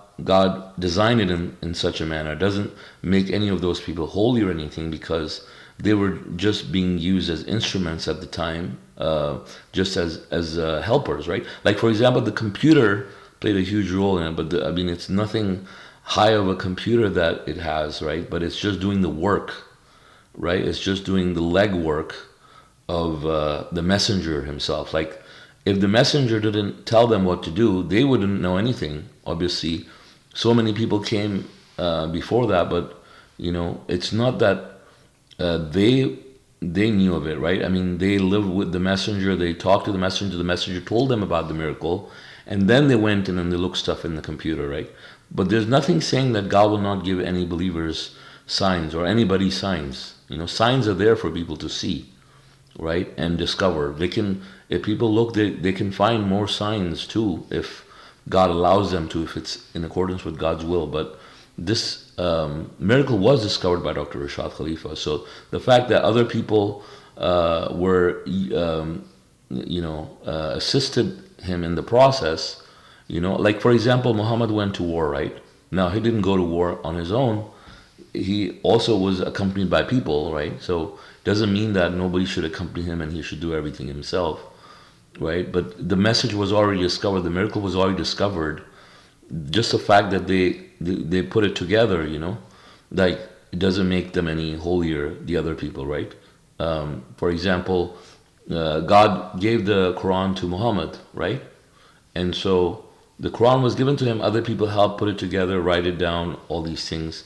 S1: designed it in such a manner. It doesn't make any of those people holy or anything, because they were just being used as instruments at the time, just as helpers, right? Like, for example, the computer played a huge role in it, but it's nothing high of a computer that it has, right? But it's just doing the work, right? It's just doing the legwork of the messenger himself. Like, if the messenger didn't tell them what to do, they wouldn't know anything. Obviously, so many people came before that, but it's not that they knew of it, right? I mean, they lived with the messenger. They talked to the messenger. The messenger told them about the miracle, and then they went in and they looked stuff in the computer, right? But there's nothing saying that God will not give any believers signs or anybody signs. Signs are there for people to see, right, and discover. They can, if people look, they can find more signs too, if God allows them to, if it's in accordance with God's will. But this miracle was discovered by Dr. Rashad Khalifa. So the fact that other people were, assisted him in the process, like, for example, Muhammad went to war, right? Now, he didn't go to war on his own. He also was accompanied by people, right? So doesn't mean that nobody should accompany him and he should do everything himself, right? But the message was already discovered. The miracle was already discovered. Just the fact that they put it together, like, it doesn't make them any holier, the other people, right? For example, God gave the Quran to Muhammad, right? And so the Quran was given to him. Other people helped put it together, write it down, all these things,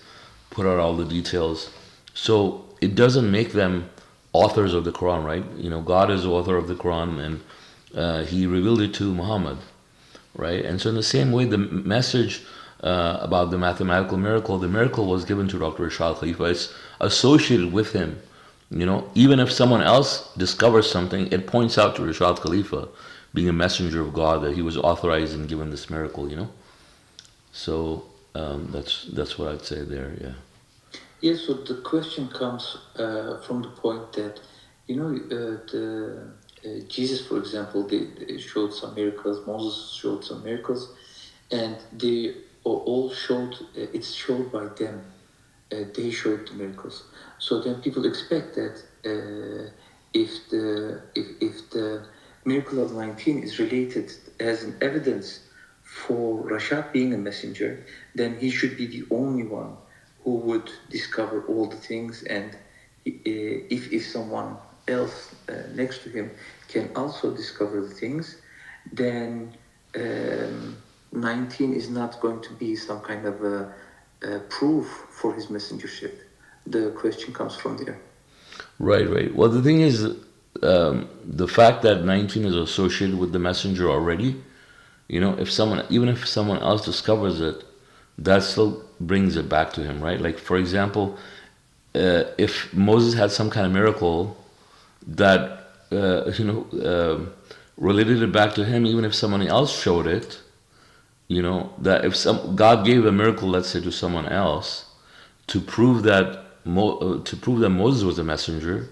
S1: put out all the details. So it doesn't make them authors of the Quran, right? God is the author of the Quran, and He revealed it to Muhammad, right? And so in the same way, the message about the mathematical miracle, the miracle was given to Dr. Rashad Khalifa. It's associated with him. Even if someone else discovers something, it points out to Rashad Khalifa, being a messenger of God, that he was authorized and given this miracle. So that's what I'd say there. Yeah.
S3: Yes. So the question comes from the point that Jesus, for example, they showed some miracles. Moses showed some miracles, and they all showed. It's showed by them. They showed the miracles. So then people expect that if the miracle of 19 is related as an evidence for Rashad being a messenger, then he should be the only one who would discover all the things. And if someone else next to him can also discover the things, then 19 is not going to be some kind of a proof for his messengership. The question comes from there.
S1: Right. Well, the thing is, the fact that 19 is associated with the messenger already, even if someone else discovers it, that still brings it back to him, right? Like, for example, if Moses had some kind of miracle that related it back to him, even if someone else showed it, that if God gave a miracle, let's say, to someone else, to prove that to prove that Moses was a messenger,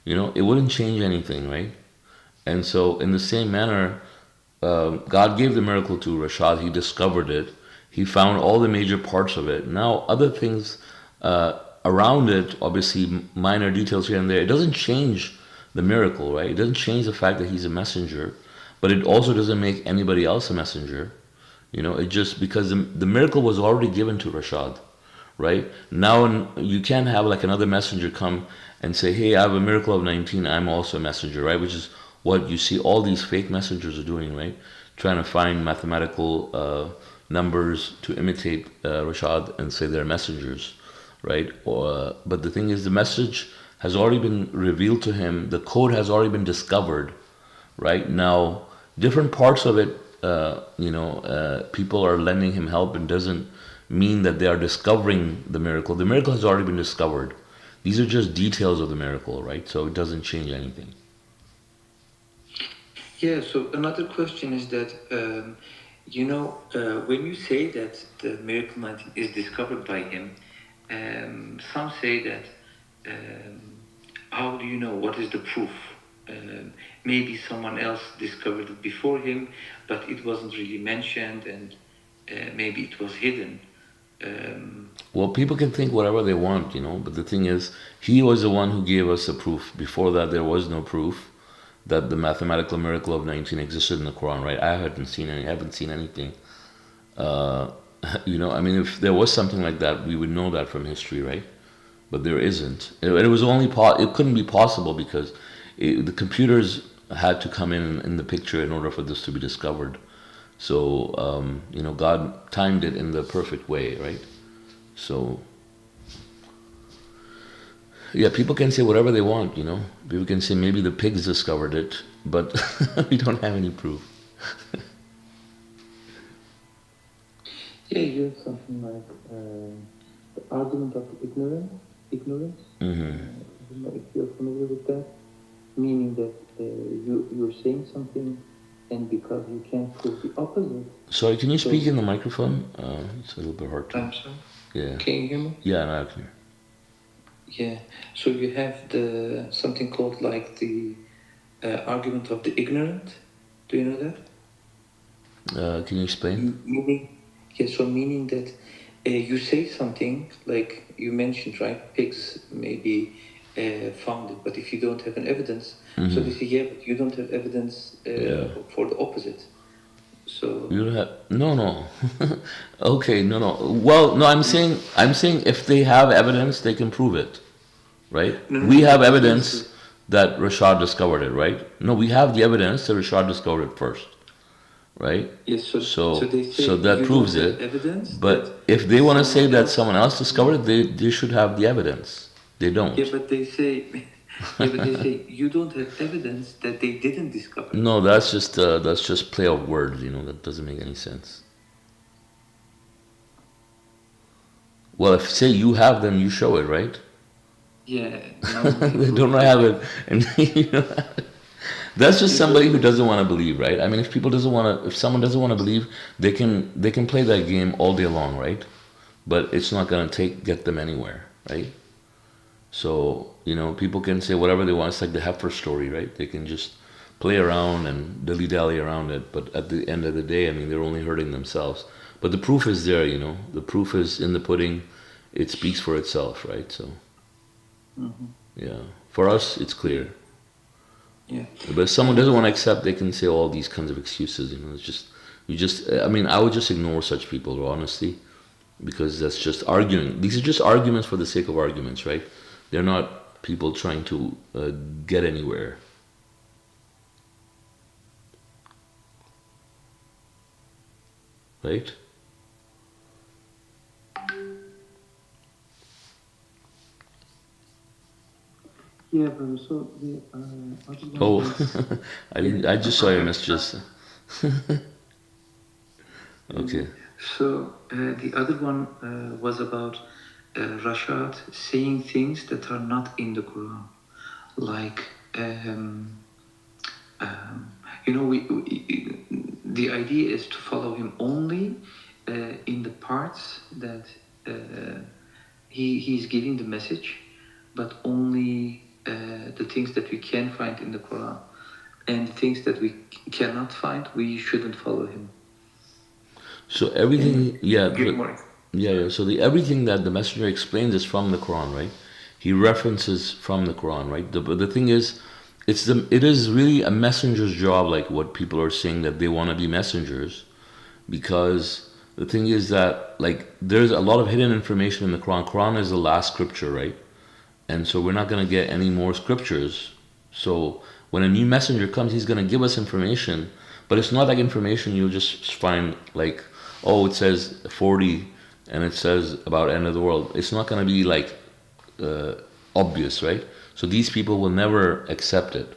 S1: it wouldn't change anything, right? And so, in the same manner, God gave the miracle to Rashad. He discovered it. He found all the major parts of it. Now, other things around it, obviously minor details here and there, it doesn't change the miracle, right? It doesn't change the fact that he's a messenger, but it also doesn't make anybody else a messenger. It just because the miracle was already given to Rashad, right? Now you can't have like another messenger come and say, "Hey, I have a miracle of 19. I'm also a messenger," right? Which is what you see all these fake messengers are doing, right? Trying to find mathematical numbers to imitate Rashad and say they're messengers, right? But the thing is, the message has already been revealed to him. The code has already been discovered, right? Now, different parts of it, people are lending him help, and doesn't mean that they are discovering the miracle. The miracle has already been discovered. These are just details of the miracle, right? So it doesn't change anything.
S3: Yeah, so another question is that, when you say that the miracle 19 is discovered by him, some say that, how do you know? What is the proof? Maybe someone else discovered it before him, but it wasn't really mentioned, and maybe it was hidden.
S1: Well, people can think whatever they want, but the thing is, he was the one who gave us the proof. Before that, there was no proof that the mathematical miracle of 19 existed in the Quran, right? I haven't seen anything. If there was something like that, we would know that from history, right? But there isn't. It was only it couldn't be possible because the computers had to come in the picture in order for this to be discovered. So God timed it in the perfect way, right? So yeah, people can say whatever they want, People can say maybe the pigs discovered it, but we don't have any proof. Yeah, you have something like the argument of ignorance. Mm-hmm. I don't know if you're familiar with that, meaning that you're saying something, and because you can't prove the opposite. Sorry, can you speak in the microphone? It's a little bit hard to.
S3: I'm sorry.
S1: Yeah.
S3: Can you hear me?
S1: Yeah, now I can hear.
S3: Yeah. So you have something called like the argument of the ignorant. Do you know that?
S1: Can you explain?
S3: Meaning that you say something like you mentioned, right? Pigs maybe found it, but if you don't have an evidence, so they say, yeah, but you don't have evidence for the opposite. So
S1: you don't have no. Okay, no. Well, no, I'm saying if they have evidence, they can prove it, right? We have evidence that Rashad discovered it, right? No, we have the evidence that Rashad discovered it first. Right?
S3: Yes,
S1: so that proves it. But if they want to say that someone else discovered it, they should have the evidence. They don't.
S3: Yeah, but they say you don't have evidence that they didn't discover it.
S1: No, that's just play of words. That doesn't make any sense. Well, if say you have, then you show it, right?
S3: Yeah.
S1: They don't have it, and that's just somebody who doesn't want to believe, right? I mean, if someone doesn't want to believe, they can play that game all day long, right? But it's not going to get them anywhere, right? So, people can say whatever they want. It's like the heifer story, right? They can just play around and dilly-dally around it. But at the end of the day, I mean, they're only hurting themselves. But the proof is there, The proof is in the pudding. It speaks for itself, right? So, yeah. For us, it's clear.
S3: Yeah.
S1: But if someone doesn't want to accept, they can say all these kinds of excuses. I would just ignore such people, honestly, because that's just arguing. These are just arguments for the sake of arguments, right? They're not people trying to get anywhere. Right?
S3: Yeah, but so
S1: I just saw your messages. Okay.
S3: So the other one was about Rashad saying things that are not in the Quran, like the idea is to follow him only in the parts that he's giving the message. but only the things that we can find in the Quran. And the things that we cannot find, we shouldn't follow him.
S1: So everything, yeah,
S3: Give more.
S1: yeah. So everything that the messenger explains is from the Quran, right? He references from the Quran, right? But the thing is, it is really a messenger's job, like what people are saying that they want to be messengers, because the thing is that like there's a lot of hidden information in the Quran. Quran is the last scripture, right? And so we're not going to get any more scriptures. So when a new messenger comes, he's going to give us information, but it's not like information you'll just find like, oh, it says 40 and it says about end of the world. It's not going to be like obvious, right? So these people will never accept it.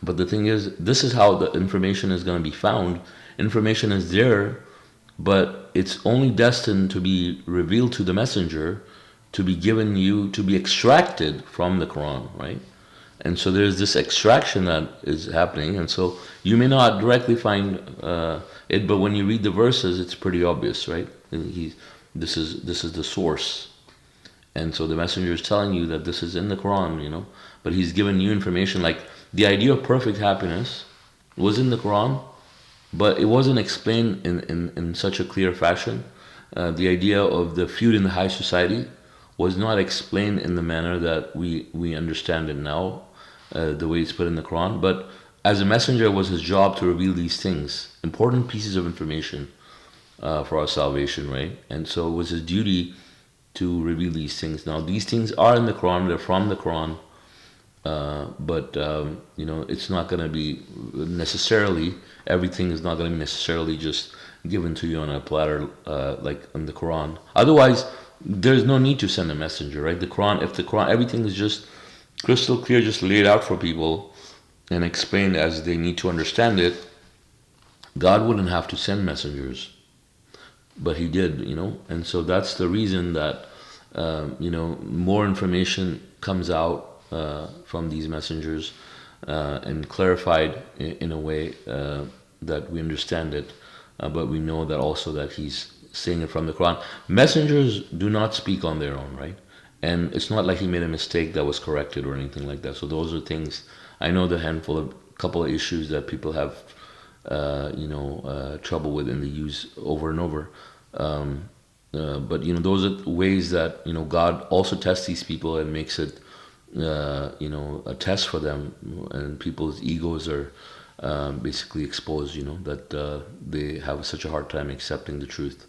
S1: But the thing is, this is how the information is going to be found. Information is there, but it's only destined to be revealed to the messenger, to be given you, to be extracted from the Quran, right? And so there's this extraction that is happening, and so you may not directly find it, but when you read the verses, it's pretty obvious, right? This is the source, and so the messenger is telling you that this is in the Quran, but he's given you information. Like the idea of perfect happiness was in the Quran, but it wasn't explained in such a clear fashion. The idea of the feud in the high society was not explained in the manner that we understand it now, the way it's put in the Quran. But as a messenger, it was his job to reveal these things, important pieces of information for our salvation, right? And so it was his duty to reveal these things. Now, these things are in the Quran, they're from the Quran, but it's not going to be necessarily, everything is not going to be necessarily just given to you on a platter like in the Quran. Otherwise, there's no need to send a messenger, right? If the Quran, everything is just crystal clear, just laid out for people and explained as they need to understand it, God wouldn't have to send messengers. But he did, and so that's the reason that more information comes out from these messengers and clarified in a way that we understand it, but we know that also that he's saying it from the Quran. Messengers do not speak on their own, right? And it's not like he made a mistake that was corrected or anything like that. So those are things. I know the couple of issues that people have trouble with and they use over and over. But those are ways that God also tests these people and makes it a test for them, and people's egos are basically exposed. That they have such a hard time accepting the truth.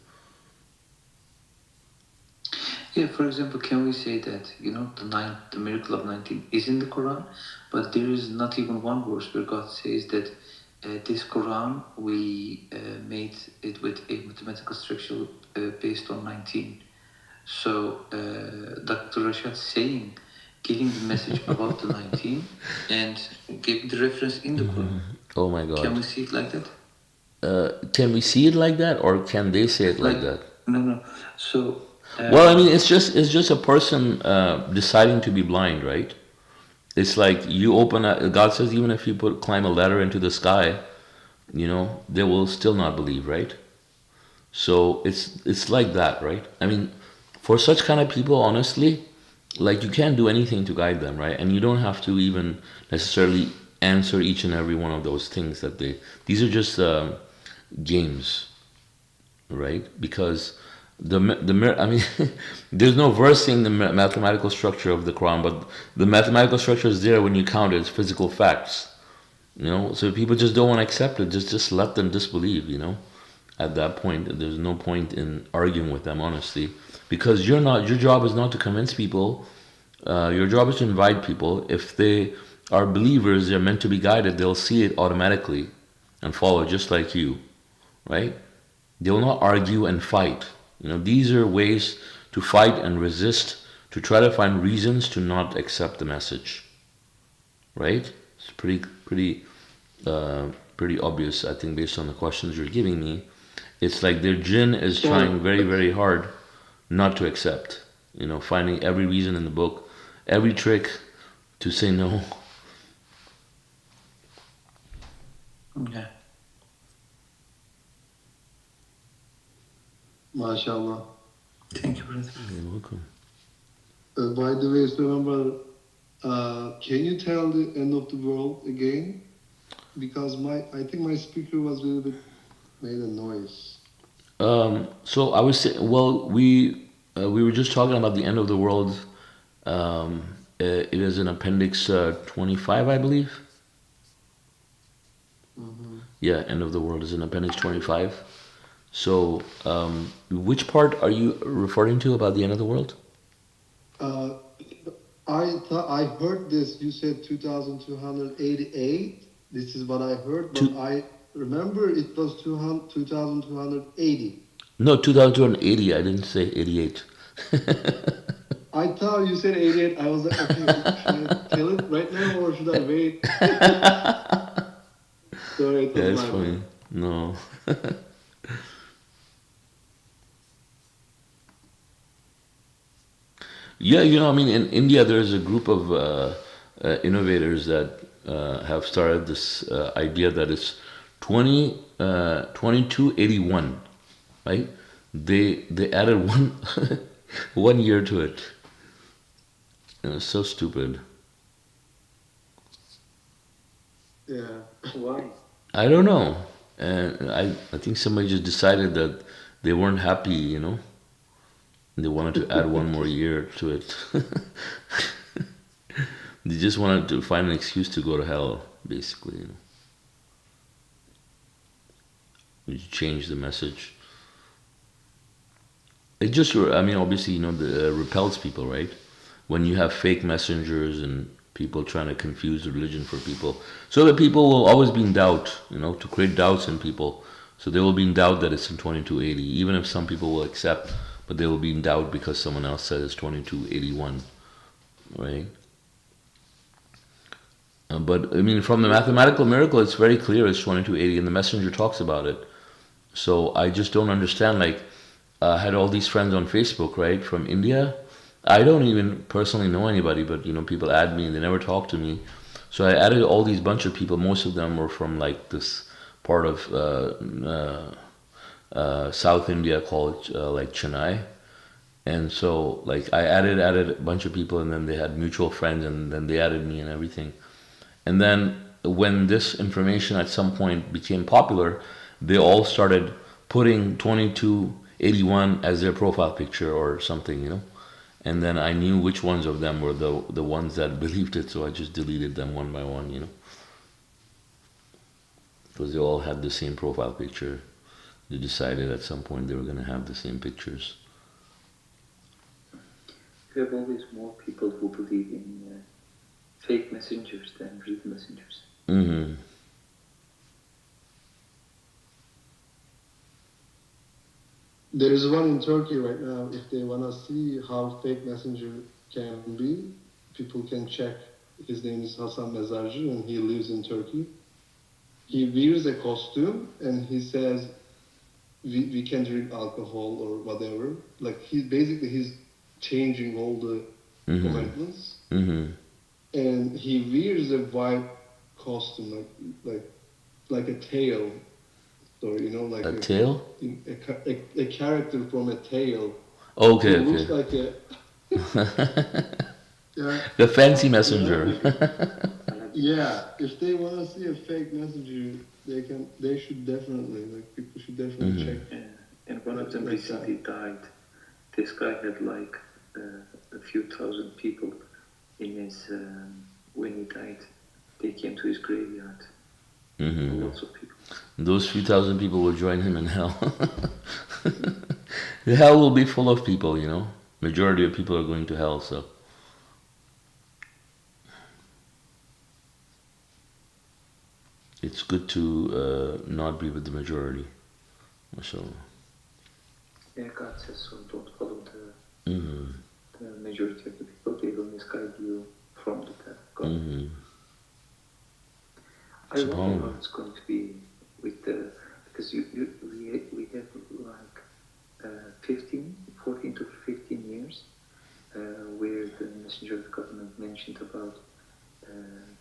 S3: Yeah, for example, can we say that the miracle of 19 is in the Quran, but there is not even one verse where God says that this Quran we made it with a mathematical structure based on 19. So Dr. Rashad saying, giving the message about the 19 and giving the reference in the Quran.
S1: Oh my God!
S3: Can we see it like that?
S1: Can we see it like that, or can they say it like that?
S3: No. So.
S1: Well, I mean, it's just a person deciding to be blind, right? It's like you God says even if you climb a ladder into the sky, they will still not believe, right? So it's like that, right? I mean, for such kind of people, honestly, like you can't do anything to guide them, right? And you don't have to even necessarily answer each and every one of those things these are just games, right? Because I mean, there's no verse saying the mathematical structure of the Quran, but the mathematical structure is there when you count it. It's physical facts, So people just don't want to accept it. Just let them disbelieve, At that point, there's no point in arguing with them, honestly, because your job is not to convince people. Your job is to invite people. If they are believers, they're meant to be guided. They'll see it automatically and follow, just like you, right? They will not argue and fight. These are ways to fight and resist, to try to find reasons to not accept the message. Right? It's pretty obvious, I think, based on the questions you're giving me. It's like their jinn is trying very, very hard not to accept. Finding every reason in the book, every trick to say no.
S3: Yeah.
S2: MashaAllah.
S3: Thank you, brother.
S1: You're welcome.
S2: By the way, Suleman brother, can you tell the end of the world again? Because I think my speaker was a little bit made a noise.
S1: So I was saying, well, we were just talking about the end of the world. It is in Appendix 25, I believe.
S2: Mm-hmm.
S1: Yeah, end of the world is in Appendix 25. So, which part are you referring to about the end of the world?
S2: I heard this. You said 2288. This is what I heard, but
S1: Two,
S2: I remember it was 2280.
S1: no, 2280. I didn't say 88.
S2: I thought you said 88. I was like, okay, should I tell it right now or should I wait? Sorry, it
S1: Yeah,
S2: was
S1: it's
S2: my
S1: funny.
S2: bad.
S1: No. Yeah, I mean, in India, there's a group of innovators that have started this idea that it's 2281, right? They added one 1 year to it. And it's so stupid.
S2: Yeah.
S3: Why?
S1: I don't know. And I think somebody just decided that they weren't happy, They wanted to add one more year to it. They just wanted to find an excuse to go to hell, basically. You change the message. It just, I mean, obviously, repels people, right? When you have fake messengers and people trying to confuse religion for people, so that people will always be in doubt, to create doubts in people. So they will be in doubt that it's in 2280, even if some people will accept, but they will be in doubt because someone else says it's 2281, right? But I mean, from the mathematical miracle, it's very clear it's 2280, and the messenger talks about it. So I just don't understand. Like, I had all these friends on Facebook, right, from India. I don't even personally know anybody, but people add me and they never talk to me. So I added all these bunch of people. Most of them were from like this part of South India called like Chennai. And so like I added a bunch of people, and then they had mutual friends, and then they added me and everything. And then when this information at some point became popular, they all started putting 2281 as their profile picture or something. And then I knew which ones of them were the ones that believed it, so I just deleted them one by one. Because they all had the same profile picture. They decided at some point they were going to have the same pictures.
S3: You have always more people who believe in fake messengers than real messengers.
S1: Mm-hmm.
S2: There is one in Turkey right now. If they want to see how fake messenger can be, people can check. His name is Hasan Mezarcı and he lives in Turkey. He wears a costume and he says, we can drink alcohol or whatever. Like he's changing all the commandments.
S1: Mm-hmm.
S2: And he wears a white costume, like a tail. So like
S1: A tail?
S2: a character from a tale.
S1: Okay,
S2: It
S1: okay.
S2: looks like a yeah.
S1: The fancy messenger.
S2: Yeah, if they want to see a fake messenger, they should definitely, people should definitely check.
S3: And one of them recently died. This guy had like a few thousand people in his, when he died, they came to his graveyard.
S1: Mm-hmm.
S3: Lots of people.
S1: Those few thousand people will join him in hell. The hell will be full of people, Majority of people are going to hell, so. It's good to not be with the majority. So.
S3: Yeah, God says so. Don't follow the majority of the people. They will misguide you from the path of God.
S1: Mm-hmm.
S3: I wonder how it's going to be with because we have like 14 to 15 years where the messenger of the government mentioned about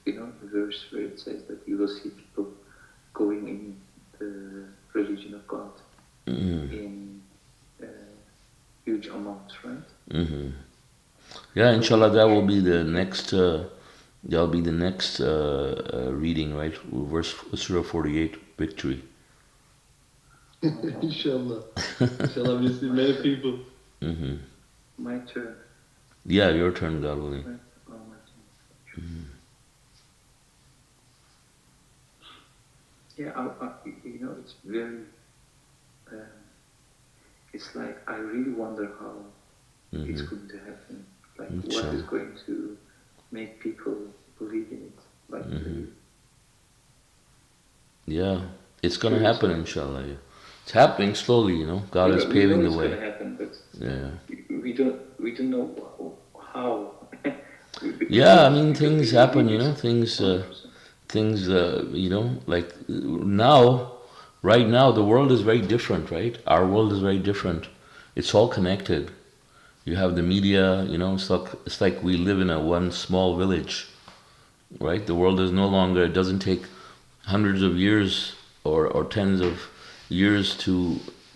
S3: the verse where it says that you will see people going in the religion of God in huge amounts, right?
S1: Mm-hmm. Yeah, inshallah, that will be the next. That'll be the next reading, right? Verse Surah 48, victory.
S2: Inshallah. Inshallah, we see many people.
S1: Hmm.
S3: My turn.
S1: Yeah, your turn, God willing.
S3: Right. Oh, my turn. Yeah, it's very. Uh, it's like I really wonder how it's going to happen. Like, what is
S1: Inshallah.
S3: going to make people believe in it? Like,
S1: Yeah, it's gonna
S3: curious
S1: happen,
S3: about it.
S1: inshallah. Yeah. It's happening slowly, God is
S3: We know
S1: paving the
S3: it's going
S1: way.
S3: to happen, but
S1: Yeah.
S3: we don't know how.
S1: Yeah, I mean,
S3: Because
S1: things
S3: we
S1: happen,
S3: believe it's
S1: things,
S3: 100%.
S1: things, like now, right now, the world is very different, right? Our world is very different. It's all connected. You have the media, it's like we live in a one small village, right? The world is no longer, it doesn't take hundreds of years or tens of years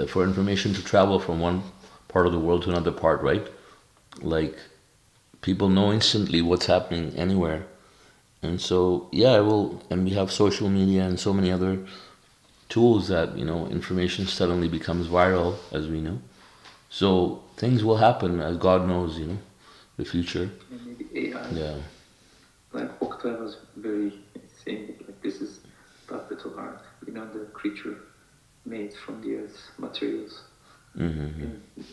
S1: for information to travel from one part of the world to another part, right? Like people know instantly what's happening anywhere. And so, yeah, and we have social media and so many other tools that, information suddenly becomes viral, as we know. So things will happen as God knows, the future.
S3: And maybe AI.
S1: Yeah.
S3: Like Oktay was very saying like this is capital art, the creature made from the earth's materials.
S1: Mm-hmm.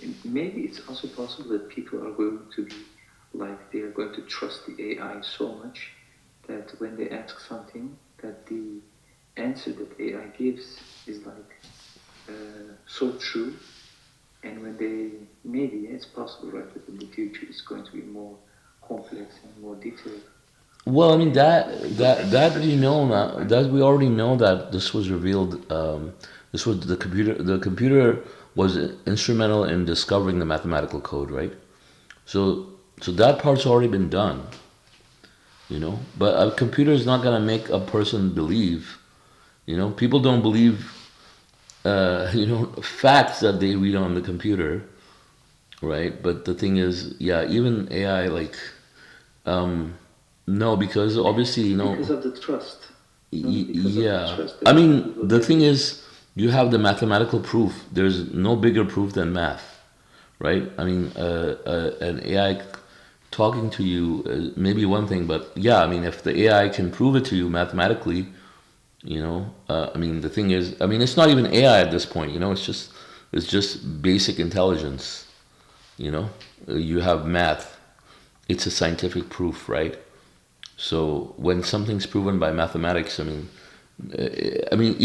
S3: And maybe it's also possible that people are going to be like they are going to trust the AI so much that when they ask something, that the answer that AI gives is like so true. And when maybe it's possible, right, that in the future it's going to be more complex and more detailed.
S1: Well, I mean that we know now, that we already know that this was revealed. This was the computer. The computer was instrumental in discovering the mathematical code, right? So that part's already been done, But a computer is not gonna make a person believe. People don't believe, facts that they read on the computer, right? But the thing is, yeah, even AI, like, no, because obviously,
S3: Because of the trust. Because of the
S1: Yeah.
S3: trust
S1: I
S3: that
S1: mean,
S3: people will
S1: the
S3: get
S1: thing
S3: in.
S1: is, you have the mathematical proof. There's no bigger proof than math, right? I mean, an AI talking to you may be one thing, but yeah, I mean, if the AI can prove it to you mathematically, I mean, the thing is, I mean, it's not even AI at this point, it's just basic intelligence, you have math. It's a scientific proof, right? So when something's proven by mathematics, I mean,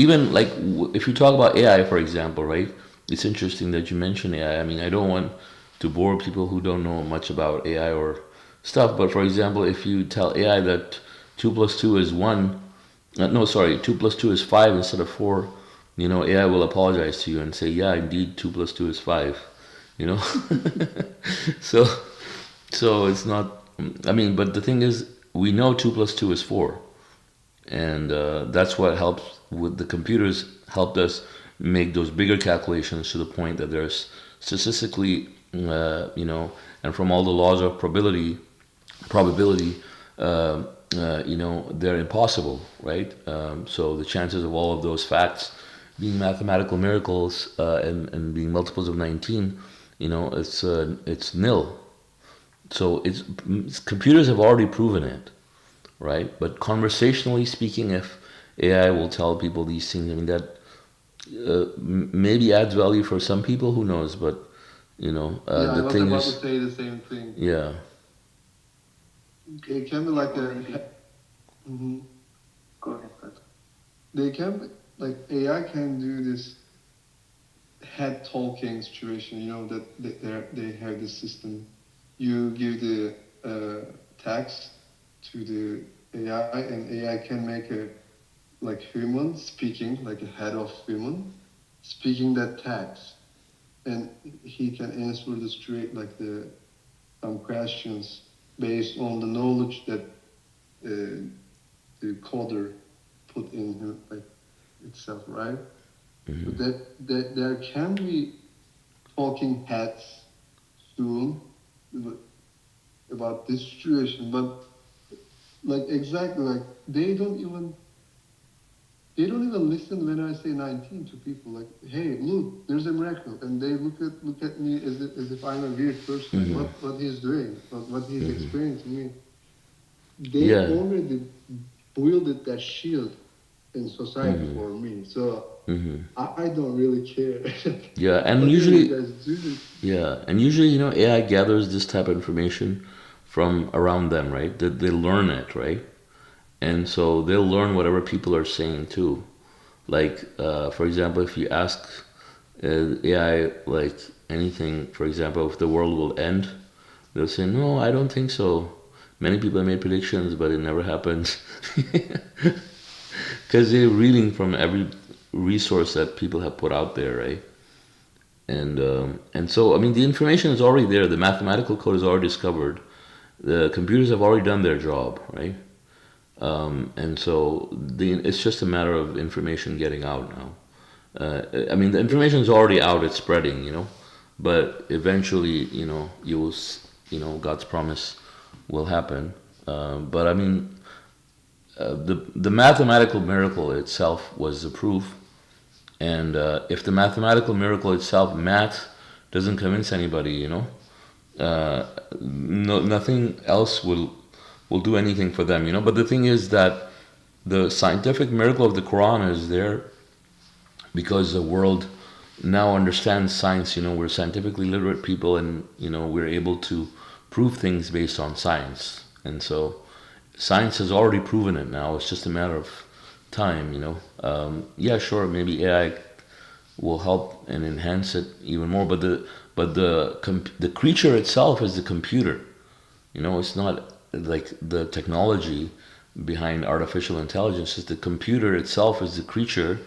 S1: even like if you talk about AI, for example, right? It's interesting that you mention AI. I mean, I don't want to bore people who don't know much about AI or stuff, but for example, if you tell AI that 2 plus 2 is 1, no, sorry, 2 plus 2 is 5 instead of 4, AI will apologize to you and say, yeah, indeed, 2 plus 2 is 5, you know? so, so it's not, I mean, but the thing is, we know 2 plus 2 is 4. And that's what helps with the computers helped us make those bigger calculations to the point that there's statistically, and from all the laws of probability, they're impossible, right? So the chances of all of those facts being mathematical miracles and being multiples of 19, it's nil. So computers have already proven it, right? But conversationally speaking, if AI will tell people these things, I mean that maybe adds value for some people. Who knows? But
S2: Yeah, I
S1: the
S2: was
S1: thing
S2: about to
S1: is,
S2: say the same thing.
S1: yeah,
S2: It can be like Mhm.
S3: Go ahead, but
S2: They can like AI can do this head talking situation. That they have this system. You give the text to the AI, and AI can make a like human speaking, like a head of human speaking that text, and he can answer the straight like the some questions based on the knowledge that the coder put in like itself, right? So that there can be talking heads soon, about this situation, but like exactly like they don't even listen when I say 19 to people. Like, hey, look, there's a miracle, and they look at me as if I'm a weird person.
S1: Mm-hmm.
S2: What he's doing, what he's
S1: Mm-hmm.
S2: explaining to me. They
S1: Yeah.
S2: already wielded that shield in society
S1: Mm-hmm.
S2: for me, so
S1: Mm-hmm.
S2: I don't really care.
S1: Yeah, and
S2: Whatever you
S1: usually,
S2: guys do,
S1: AI gathers this type of information from around them, right? They learn it, right? And so they'll learn whatever people are saying too. Like, for example, if you ask AI like anything, for example, if the world will end, they'll say, "No, I don't think so." Many people have made predictions, but it never happens because they're reading from every resource that people have put out there, right? And so, I mean, the information is already there. The mathematical code is already discovered. The computers have already done their job, right? And so it's just a matter of information getting out now. I mean, the information is already out; it's spreading, But eventually, God's promise will happen. But I mean, the mathematical miracle itself was the proof. And if the mathematical miracle itself, math, doesn't convince anybody, nothing else will do anything for them, But the thing is that the scientific miracle of the Quran is there because the world now understands science. We're scientifically literate people, and we're able to prove things based on science. And so science has already proven it now. It's just a matter of time. Yeah, sure, maybe AI will help and enhance it even more, but the creature itself is the computer. It's not like the technology behind artificial intelligence. Is the computer itself is the creature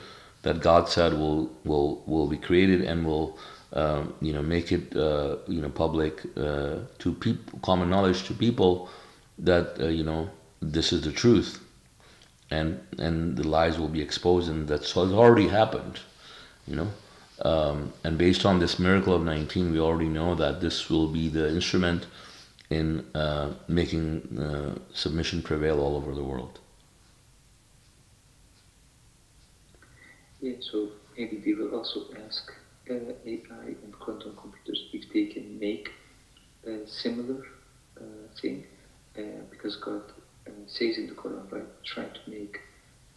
S1: that God said will be created and will make it public to people, common knowledge to people that this is the truth, and the lies will be exposed, and that's has already happened. you know. And based on this miracle of 19, we already know that this will be the instrument in making submission prevail all over the world.
S3: Yeah, so maybe they will also ask AI and quantum computers if they can make a similar thing, because God says in the Quran, right, try to make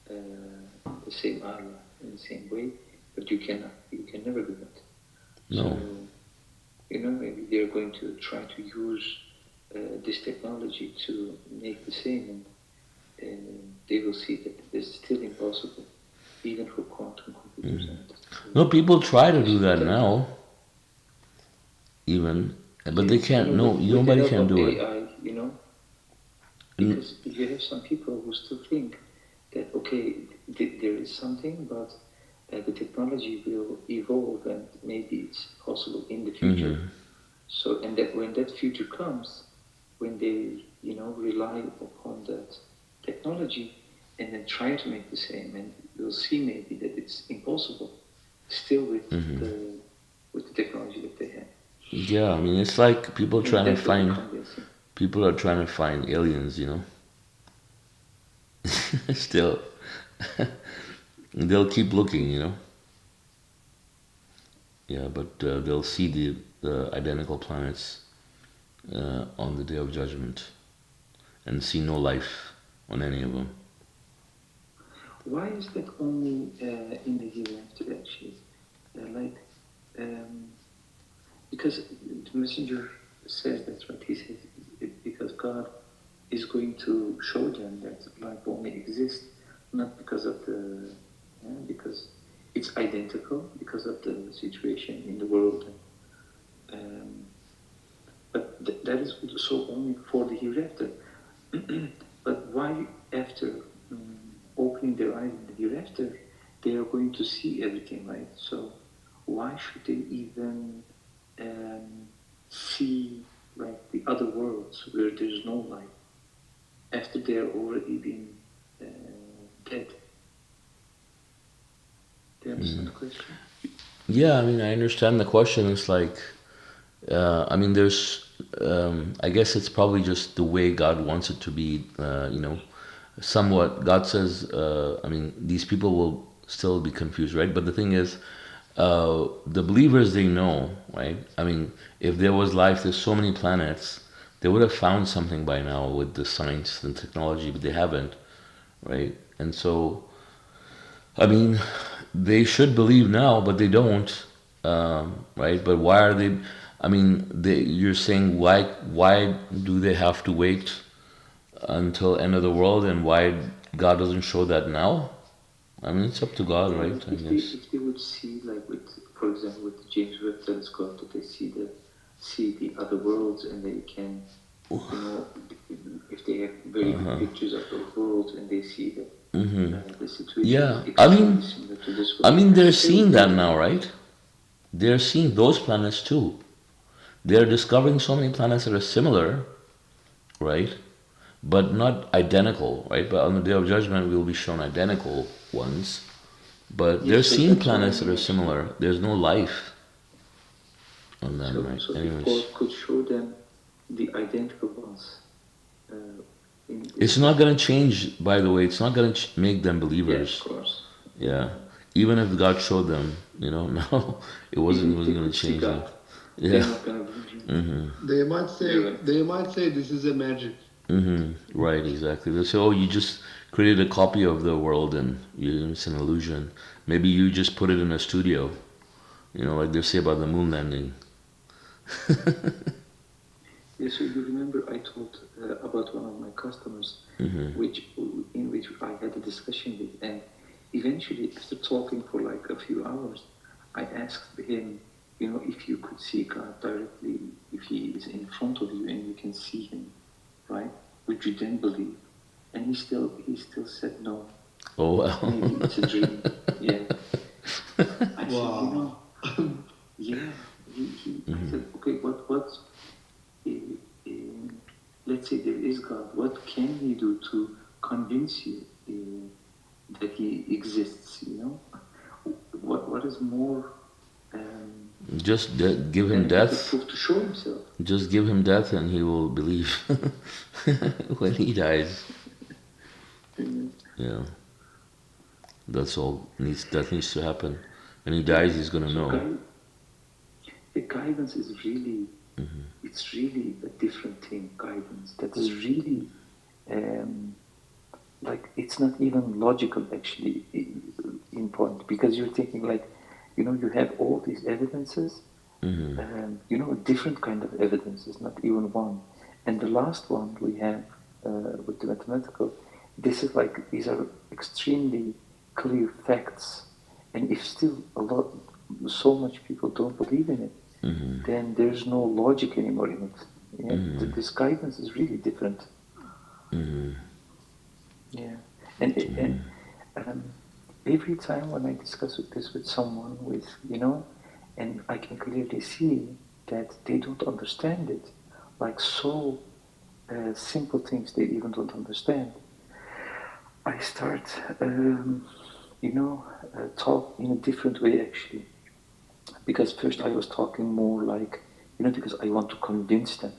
S3: the same ayah in the same way, but you cannot. You can never do that.
S1: No.
S3: So, maybe they're going to try to use this technology to make the same, and they will see that it's still impossible, even for quantum computers.
S1: No, people try to do that now, even, but they can't. No, nobody can do it.
S3: AI, because you have some people who still think that there is something, but the technology will evolve, and maybe it's possible in the future.
S1: Mm-hmm.
S3: So, and that when that future comes, when they rely upon that technology, and then try to make the same, and you'll see maybe that it's impossible, still with the technology that they have.
S1: Yeah, I mean, it's like people are trying to find aliens, Still, they'll keep looking, Yeah, but they'll see the identical planets on the Day of Judgment and see no life on any of them.
S3: Why is that only in the hereafter, actually? Because the messenger says that, right? He says because God is going to show them that life only exists, not because of because it's identical, because of the situation in the world. But that is so only for the hereafter. But why, after opening their eyes in the hereafter, they are going to see everything, right? So why should they even see like the other worlds where there's no life after they are already been dead? Do you understand the question?
S1: Yeah, I mean, I understand the question. It's like, I mean, there's I guess it's probably just the way God wants it to be. Somewhat. God says, I mean, these people will still be confused, right? But the thing is, the believers, they know, right? I mean, if there was life, there's so many planets, they would have found something by now with the science and technology, but they haven't, right? And so, I mean, they should believe now, but they don't, right? But why are they? I mean, you're saying why do they have to wait until end of the world, and why God doesn't show that now? I mean, it's up to God,
S3: Yeah,
S1: right?
S3: but
S1: I guess.
S3: if they would see, like with, for example, with the James Webb Telescope, that they see the other worlds, and they can, you know, if they have very good pictures of those worlds, and they see that the situation
S1: Yeah,
S3: is extremely similar to this
S1: I
S3: one,
S1: mean, they're
S3: still
S1: seeing that
S3: they,
S1: now, right? They're seeing those planets too. They're discovering so many planets that are similar, right? But not identical, right? But on the day of judgment, we will be shown identical ones. But
S3: yes,
S1: they're
S3: so
S1: seeing
S3: that's what I
S1: planets that
S3: mean
S1: are
S3: actually.
S1: similar. There's no life on them, right?
S3: So if
S1: Anyways,
S3: God could show them the identical ones, uh,
S1: it's not gonna change. By the way, it's not gonna make them
S3: yeah, of
S1: believers.
S3: course.
S1: Yeah, even if God showed them, no, it wasn't. It
S3: If they
S1: wasn't gonna
S3: could see
S1: change them.
S3: God, they're
S1: Yeah.
S3: not gonna believe Him.
S2: They might say this is a magic.
S1: Right. Exactly. They say, "Oh, you just created a copy of the world, and it's an illusion. Maybe you just put it in a studio." Like they say about the moon landing.
S3: Yeah, so you remember I told about one of my customers, in which I had a discussion with, and eventually, after talking for like a few hours, I asked him, if you could see God directly, if He is in front of you and you can see Him, right? Would you then believe? And he still said no.
S1: Oh well.
S3: Maybe it's a dream. Yeah. I said,
S2: Wow.
S3: yeah. I said, okay, what uh, uh, let's say there is God, what can He do to convince you that He exists? What is more
S1: Just give him
S3: than a better
S1: death.
S3: proof to show Himself?
S1: Just give him death, and he will believe when he dies.
S3: Mhm.
S1: Yeah, that's all. That needs to happen. When he dies, he's gonna
S3: So
S1: know.
S3: the guidance is really, it's really a different thing. Guidance that is really um, like it's not even logical actually in point, because you're thinking like, you have all these evidences, different kind of evidences, not even one, and the last one we have with the mathematical, this is like, these are extremely clear facts, and if still so much people don't believe in it, then there's no logic anymore in it. Yeah, this guidance is really different. Yeah, and um, every time when I discuss this with someone, and I can clearly see that they don't understand it, like so simple things they even don't understand. I start, talk in a different way actually, because first I was talking more like, because I want to convince them.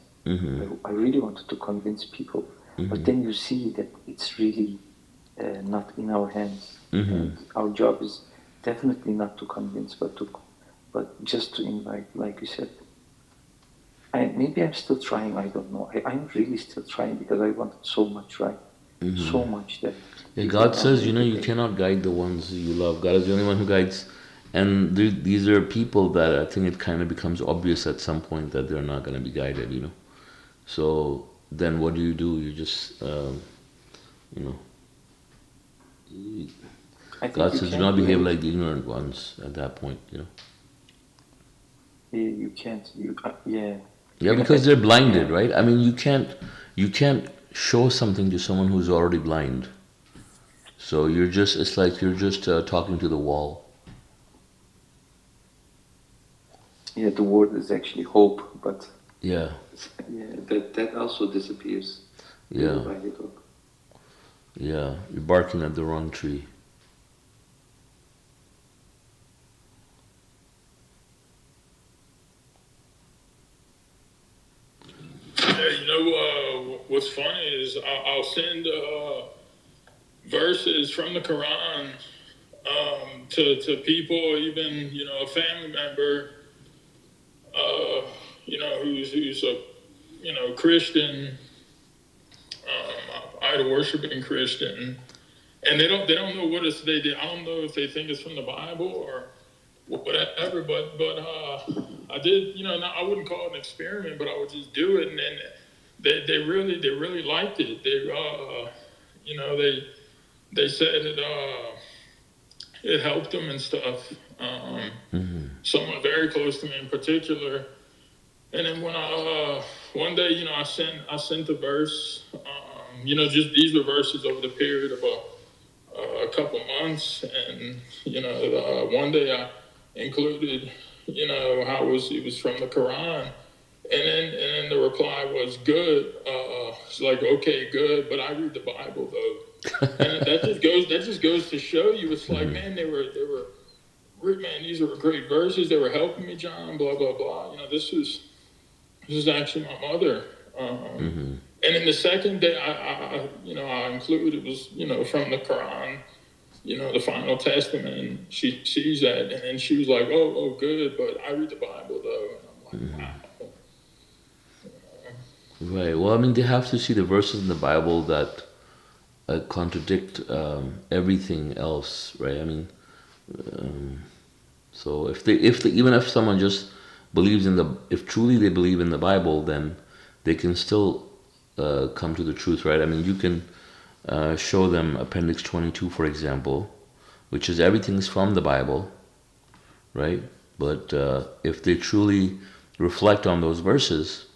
S3: I really wanted to convince people, but then you see that it's really not in our hands, and our job is definitely not to convince, but just to invite, like you said. Maybe I'm still trying. I don't know. I'm really still trying because I wanted so much, right? So much that
S1: Yeah,
S3: people
S1: God
S3: around
S1: says,
S3: me that
S1: you
S3: they.
S1: cannot guide the ones you love. God is the only one who guides. And these are people that I think it kind of becomes obvious at some point that they're not going to be guided. So then what do? You just, you know,
S3: I think
S1: God
S3: you
S1: says, do
S3: can't
S1: not
S3: do
S1: behave like the
S3: anything.
S1: ignorant ones at that point.
S3: You can't. Yeah.
S1: Yeah, because they're blinded,
S3: Yeah.
S1: right? I mean, you can't show something to someone who's already blind. So it's like you're just talking to the wall.
S3: Yeah. The word is actually hope, but
S1: Yeah,
S3: yeah, that also disappears little
S1: yeah,
S3: by little.
S1: yeah. You're barking at the wrong tree.
S4: What's funny is I'll send verses from the Quran to people, even a family member, who's a Christian, idol worshiping Christian, and they don't know what it's they did. I don't know if they think it's from the Bible or whatever, but I did, I wouldn't call it an experiment, but I would just do it, and then they really liked it. They said it helped them and stuff. Someone very close to me in particular. And then when one day, I sent a verse. Just these were verses over the period of a couple months, and one day I included, how it was from the Quran, and then the reply was good. It's like, okay, good, but I read the Bible though. And that just goes to show you, it's like, man, they were man, these were great verses. They were helping me, John. Blah blah blah. This is actually my mother. And then the second day, I included it was from the Quran, the final testament. And she sees that, and then she was like, oh, good, but I read the Bible though. And I'm like, wow.
S1: Right. Well, I mean, they have to see the verses in the Bible that contradict everything else, right? I mean, so even if someone just believes if truly they believe in the Bible, then they can still come to the truth, right? I mean, you can show them Appendix 22, for example, which is everything's from the Bible, right? But if they truly reflect on those verses,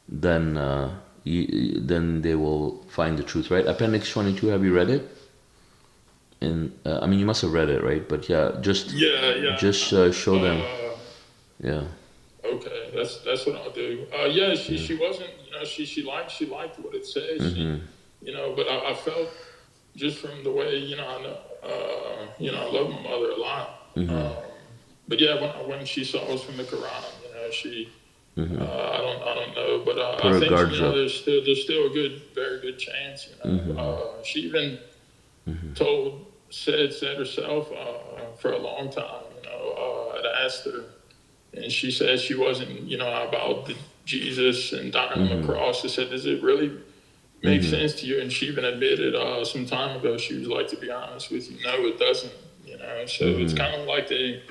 S1: then they will find the truth, right? Appendix 22, have you read it? And I mean, you must have read it, right? But yeah, just show them. Yeah.
S4: Okay, that's what I'll do. She wasn't, she liked what it says, but I felt just from the way, I know, I love my mother a lot. But yeah, when she saw it was from the Quran, she. I don't know, but I think there's still a very good chance. She even said herself for a long time. I'd asked her, and she said she wasn't about Jesus and dying on the cross. I said, does it really make sense to you? And she even admitted some time ago, she was like, to be honest with you, no, it doesn't. So it's kind of like they.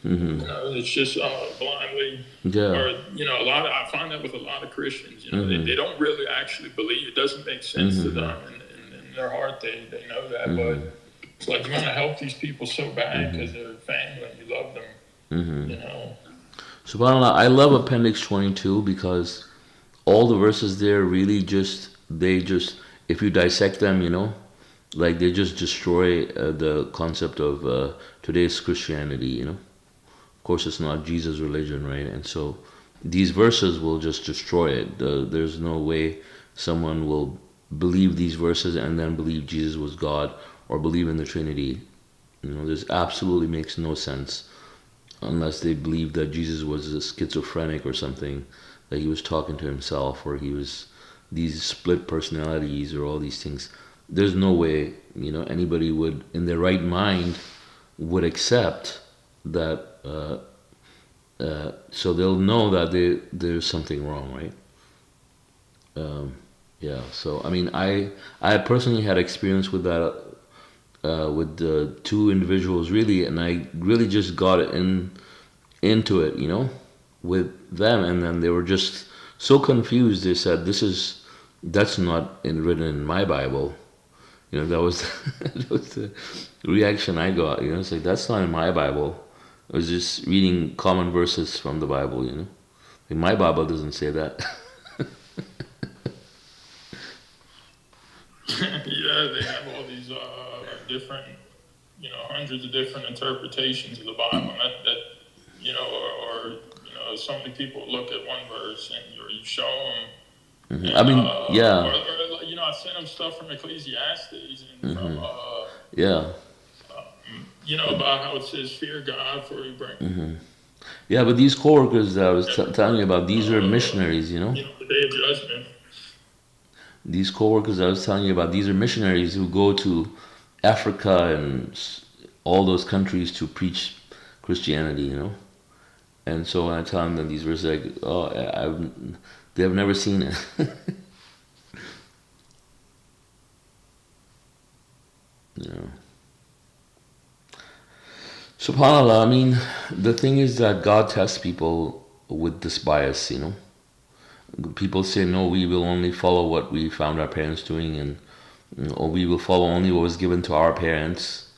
S4: It's just blindly, or I find that with a lot of Christians, they don't really actually believe. It doesn't make sense to them, and in their heart they know that, but it's like you want to help these people so bad because they're family and you love them.
S1: SubhanAllah, I love Appendix 22 because all the verses there really if you dissect them, like they just destroy the concept of today's Christianity. Of course, it's not Jesus' religion, right? And so these verses will just destroy it. There's no way someone will believe these verses and then believe Jesus was God or believe in the Trinity. This absolutely makes no sense unless they believe that Jesus was a schizophrenic or something, that he was talking to himself, or he was these split personalities or all these things. There's no way, anybody would, in their right mind, would accept that. So they'll know that there's something wrong, right? Yeah. So I mean, I personally had experience with that with the two individuals really, and I really just got into it, with them, and then they were just so confused. They said, that's not written in my Bible. That was that was the reaction I got. It's like, that's not in my Bible. I was just reading common verses from the Bible, Like my Bible doesn't say that.
S4: Yeah, they have all these different, hundreds of different interpretations of the Bible. That or so many people look at one verse and you show them. And,
S1: I mean, yeah.
S4: Or I sent them stuff from Ecclesiastes and from
S1: yeah.
S4: about how it says fear God for you bring.
S1: Yeah, but these coworkers that I was telling you about, these are missionaries, you know.
S4: The day of judgment.
S1: These coworkers I was telling you about, these are missionaries who go to Africa and all those countries to preach Christianity, you know. And so when I tell them that these verses, like, oh, they have never seen it. You know. SubhanAllah, I mean, the thing is that God tests people with this bias, you know. People say, no, we will only follow what we found our parents doing, and or we will follow only what was given to our parents,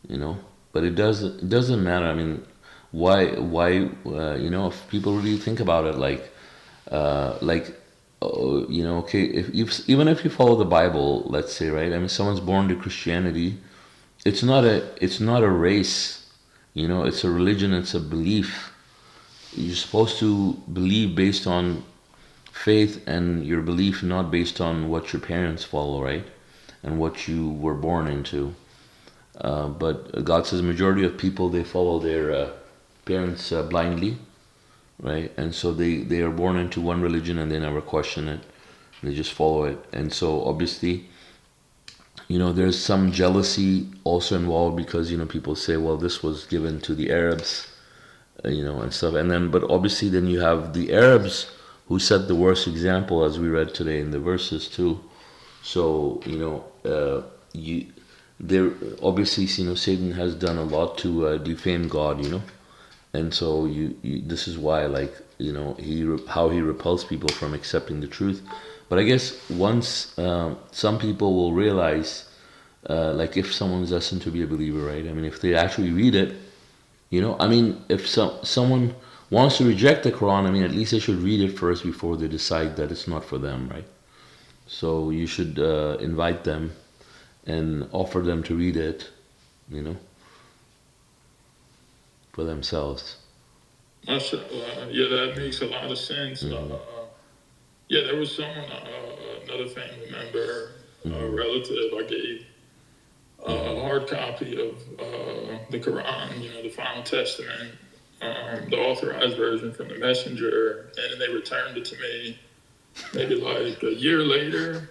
S1: you know. But it doesn't matter. I mean, why you know, if people really think about it, like you know, okay, if even if you follow the Bible, let's say, right? I mean, someone's born to Christianity. It's not a race, you know. It's a religion. It's a belief. You're supposed to believe based on faith and your belief, not based on what your parents follow, right? And what you were born into. But God says majority of people, they follow their parents blindly, right? And so they are born into one religion and they never question it. They just follow it. And so obviously, you know, there's some jealousy also involved because, you know, people say, well, this was given to the Arabs, you know, and stuff. And then, but obviously, then you have the Arabs who set the worst example, as we read today in the verses too. So, you know, you there obviously, you know, Satan has done a lot to defame God, you know. And so this is why, like, you know, how he repels people from accepting the truth. But I guess once some people will realize, like, if someone's destined to be a believer, right? I mean, if they actually read it, you know, I mean, if someone wants to reject the Quran, I mean, at least they should read it first before they decide that it's not for them, right? So you should invite them and offer them to read it, you know, for themselves.
S4: MashaAllah. Yeah, that makes a lot of sense. Yeah, there was someone, another family member, a relative, I gave a hard copy of the Quran, you know, the final testament, the authorized version from the messenger, and then they returned it to me maybe like a year later,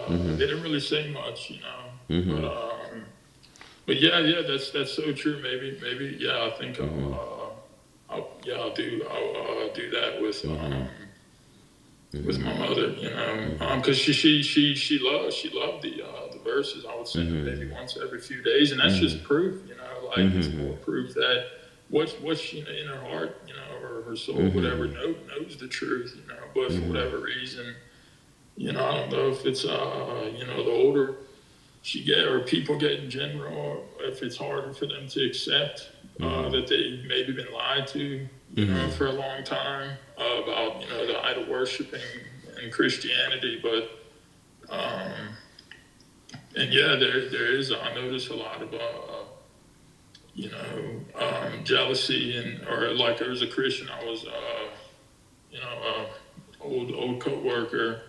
S4: and they didn't really say much, you know. But yeah, that's so true. Maybe yeah, I think I'll do that with my mother, you know, because she loved the verses. I would say maybe once every few days, and that's just proof, you know, like it's more proof that what she in her heart, you know, or her soul, whatever, knows the truth, you know, but for whatever reason, you know, I don't know if it's you know, the older she get or people get in general, if it's harder for them to accept that they've maybe been lied to, you know, for a long time about, you know, the idol worshiping in Christianity. But and yeah, there is, I notice a lot of you know, jealousy, and or like there was a Christian I was you know, old co-worker.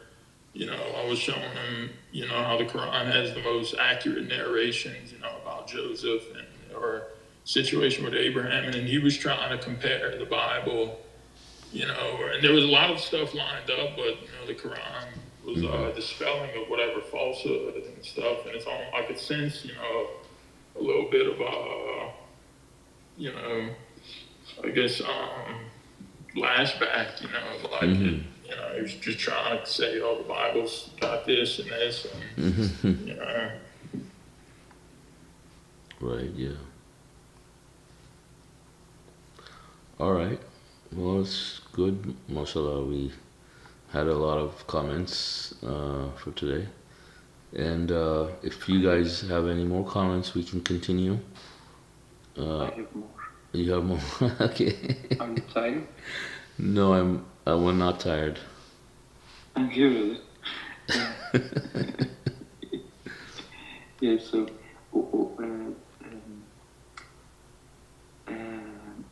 S4: You know, I was showing him, you know, how the Quran has the most accurate narrations, you know, about Joseph and or situation with Abraham, and he was trying to compare the Bible, you know, and there was a lot of stuff lined up, but you know, the Quran was dispelling of whatever falsehood and stuff, and it's all I could sense, you know, a little bit of you know, I guess flashback, you know, like it, you know, he was just trying to say, oh, the Bible's got this and this, and you know.
S1: Right, yeah. All right. Well, it's good. MashaAllah, we had a lot of comments for today. And if you guys have any more comments, we can continue.
S3: I have more.
S1: You have more? Okay.
S3: Are you tired?
S1: No, we're not tired.
S3: I'm curious. Yeah, so,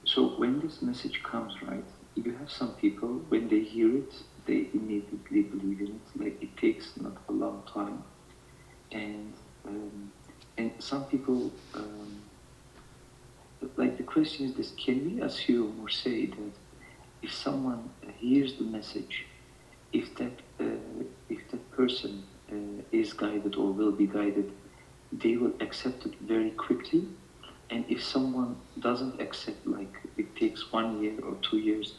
S3: so when this message comes, right, you have some people, when they hear it, they immediately believe in it. Like, it takes not a long time. And some people, like the question is this: can we assume or say that if someone hears the message, if that person is guided or will be guided, they will accept it very quickly? And if someone doesn't accept, like it takes 1 year or 2 years,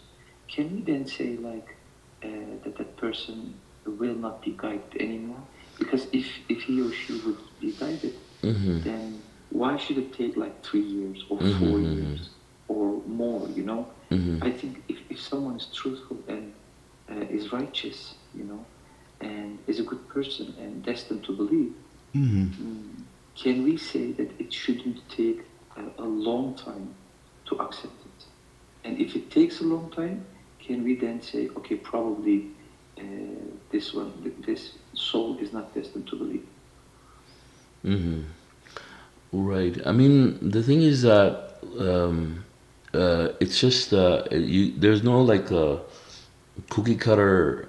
S3: can we then say like that person will not be guided anymore? Because if he or she would be guided, then why should it take like 3 years or 4 years or more? I think if someone is truthful and is righteous, and is a good person and destined to believe, can we say that it shouldn't take a long time to accept it? And if it takes a long time, can we then say, okay, probably this soul is not destined to believe?
S1: Right. I mean, the thing is that it's just there's no like a cookie cutter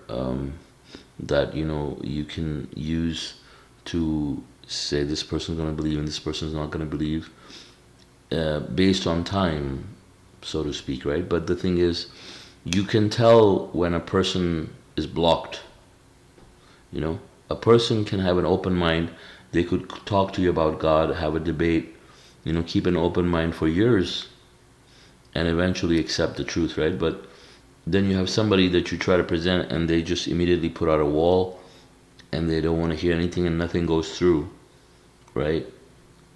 S1: that you can use to say this person's going to believe and this person's not going to believe based on time, so to speak, right? But the thing is, you can tell when a person is blocked. A person can have an open mind. They could talk to you about God, have a debate, keep an open mind for years, and eventually accept the truth, right? But then you have somebody that you try to present and they just immediately put out a wall and they don't want to hear anything and nothing goes through, right?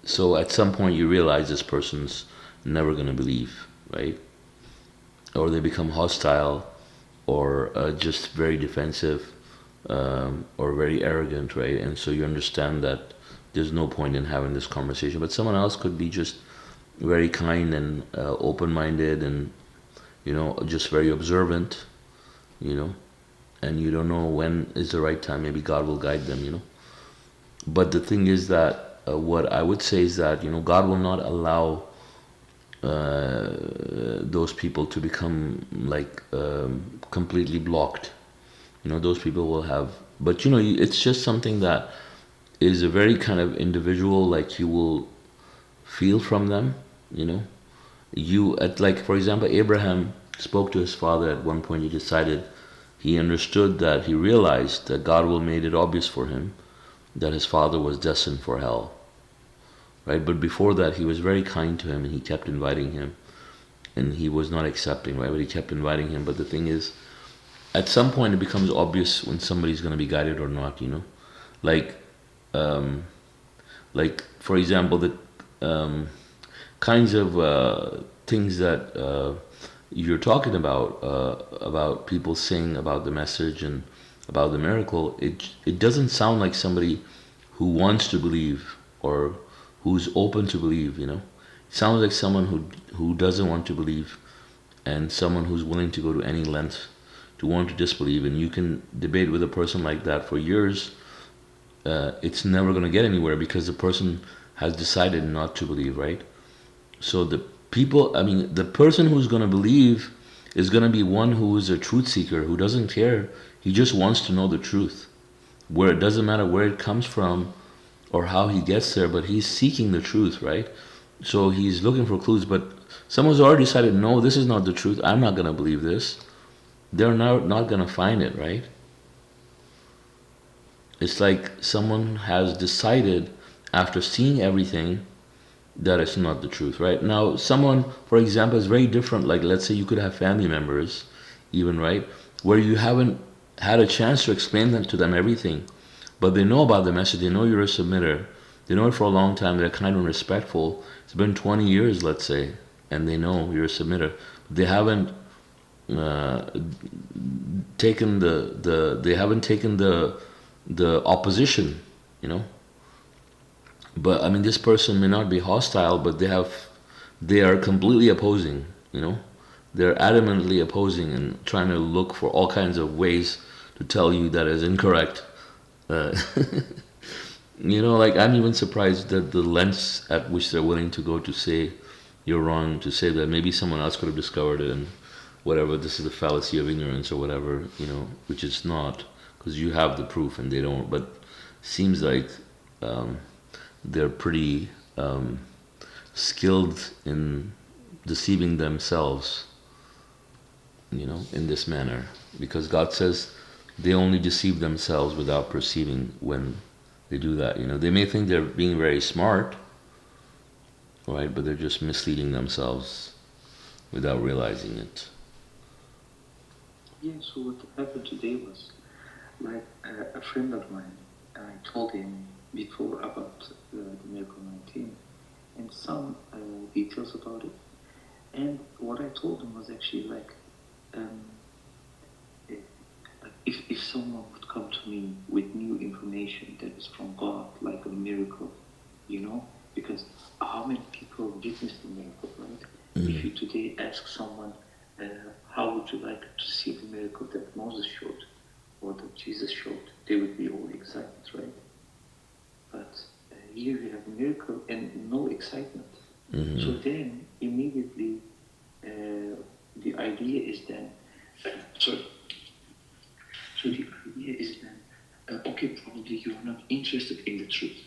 S1: So at some point you realize this person's never going to believe, right? Or they become hostile or just very defensive or very arrogant, right? And so you understand that there's no point in having this conversation. But someone else could be just very kind and open-minded and just very observant, and you don't know when is the right time. Maybe God will guide them. But the thing is that what I would say is that God will not allow those people to become like completely blocked. Those people will have, but it's just something that is a very kind of individual, like you will feel from them. Like for example, Abraham spoke to his father at one point. He understood that, he realized that God will made it obvious for him that his father was destined for hell, right? But before that, he was very kind to him and he kept inviting him, and he was not accepting, right? But he kept inviting him. But the thing is, at some point, it becomes obvious when somebody's going to be guided or not. Like, like for example, the kinds of things that you're talking about people saying about the message and about the miracle. It doesn't sound like somebody who wants to believe or who's open to believe. It sounds like someone who doesn't want to believe, and someone who's willing to go to any length to want to disbelieve. And you can debate with a person like that for years. It's never going to get anywhere because the person has decided not to believe, right? So the person who's going to believe is going to be one who is a truth seeker, who doesn't care. He just wants to know the truth, where it doesn't matter where it comes from or how he gets there, but he's seeking the truth, right? So he's looking for clues. But someone's already decided, no, this is not the truth. I'm not going to believe this. They're not going to find it, right? It's like someone has decided after seeing everything that it's not the truth, right? Now, someone, for example, is very different. Like, let's say you could have family members, even, right, where you haven't had a chance to explain to them everything, but they know about the message. They know you're a submitter. They know it for a long time. They're kind of respectful. It's been 20 years, let's say, and they know you're a submitter. They haven't taken the opposition, But this person may not be hostile, but they are completely opposing, They're adamantly opposing and trying to look for all kinds of ways to tell you that is incorrect. Like I'm even surprised that the lengths at which they're willing to go to say you're wrong, to say that maybe someone else could have discovered it and whatever, this is a fallacy of ignorance or whatever, which it's not, because you have the proof and they don't. But seems like they're pretty skilled in deceiving themselves, in this manner. Because God says they only deceive themselves without perceiving when they do that. They may think they're being very smart, right? But they're just misleading themselves without realizing it.
S3: Yeah, so what happened today was, like, a friend of mine, I told him before about the Miracle 19 and some details about it. And what I told him was actually like, um, if someone would come to me with new information that is from God, like a miracle, because how many people witnessed the miracle, right? If you today ask someone, how would you like to see the miracle that Moses showed or that Jesus showed, they would be all excited, right? But here we have a miracle and no excitement. So then immediately the idea is then, sorry. So the idea is then, okay, probably you're not interested in the truth,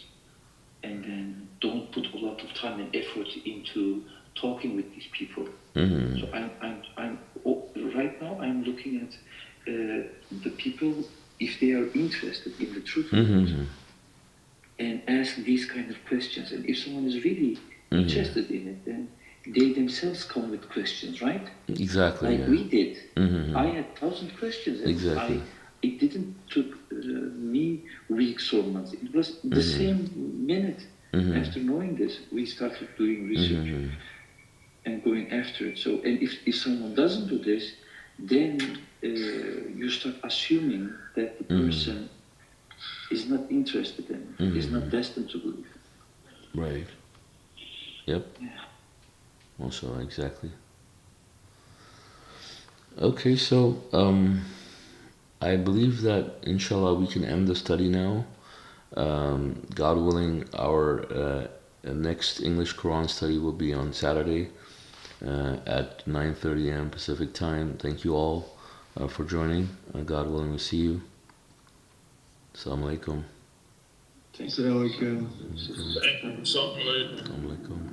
S3: and then don't put a lot of time and effort into talking with these people. So right now I'm looking at the people, if they are interested in the truth, and ask these kind of questions. And if someone is really interested in it, then they themselves come with questions, right?
S1: Exactly.
S3: Like we did. I had 1,000 questions, and
S1: Exactly.
S3: it didn't took me weeks or months. It was the same minute after knowing this, we started doing research and going after it. So, and if someone doesn't do this, then you start assuming that the person is not interested in, is not destined to believe.
S1: Right. Yep.
S3: Yeah.
S1: Also, exactly. Okay, so I believe that inshallah we can end the study now. God willing, our next English Quran study will be on Saturday at 9:30 a.m. Pacific time. Thank you all for joining. God willing, we'll see you. Assalamu alaikum.
S2: Assalamu alaikum.
S4: Thank you. Something later.
S1: Assalamu alaikum.